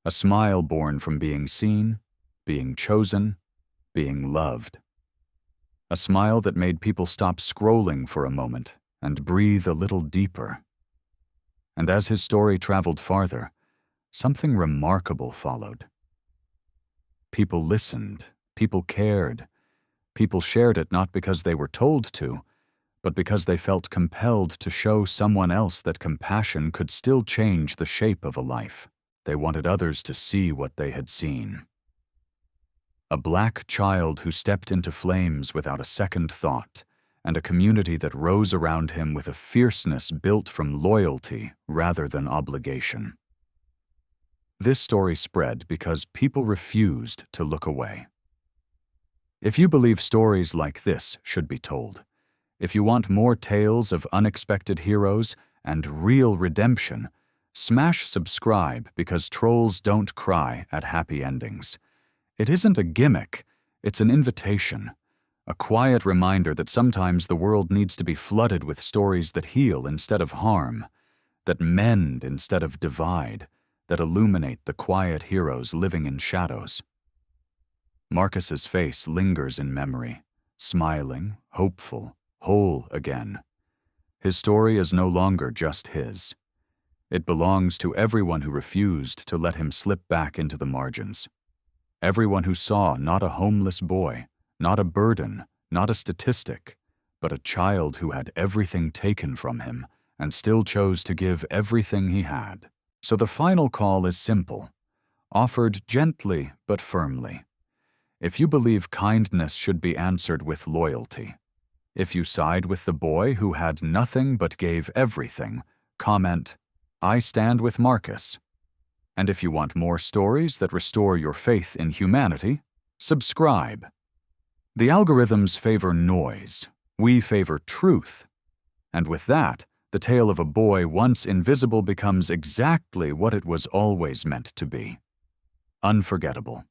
A smile born from being seen, being chosen, being loved. A smile that made people stop scrolling for a moment and breathe a little deeper. And as his story traveled farther, something remarkable followed. People listened, people cared, people shared it not because they were told to, but because they felt compelled to show someone else that compassion could still change the shape of a life. They wanted others to see what they had seen. A black child who stepped into flames without a second thought, and a community that rose around him with a fierceness built from loyalty rather than obligation. This story spread because people refused to look away. If you believe stories like this should be told, if you want more tales of unexpected heroes and real redemption, smash subscribe because trolls don't cry at happy endings. It isn't a gimmick, it's an invitation, a quiet reminder that sometimes the world needs to be flooded with stories that heal instead of harm, that mend instead of divide, that illuminate the quiet heroes living in shadows. Marcus's face lingers in memory, smiling, hopeful, whole again. His story is no longer just his. It belongs to everyone who refused to let him slip back into the margins. Everyone who saw not a homeless boy, not a burden, not a statistic, but a child who had everything taken from him and still chose to give everything he had. So the final call is simple. offered gently but firmly. If you believe kindness should be answered with loyalty, if you side with the boy who had nothing but gave everything, comment, "I stand with Marcus." And if you want more stories that restore your faith in humanity, subscribe. The algorithms favor noise. We favor truth. And with that, the tale of a boy once invisible becomes exactly what it was always meant to be: unforgettable.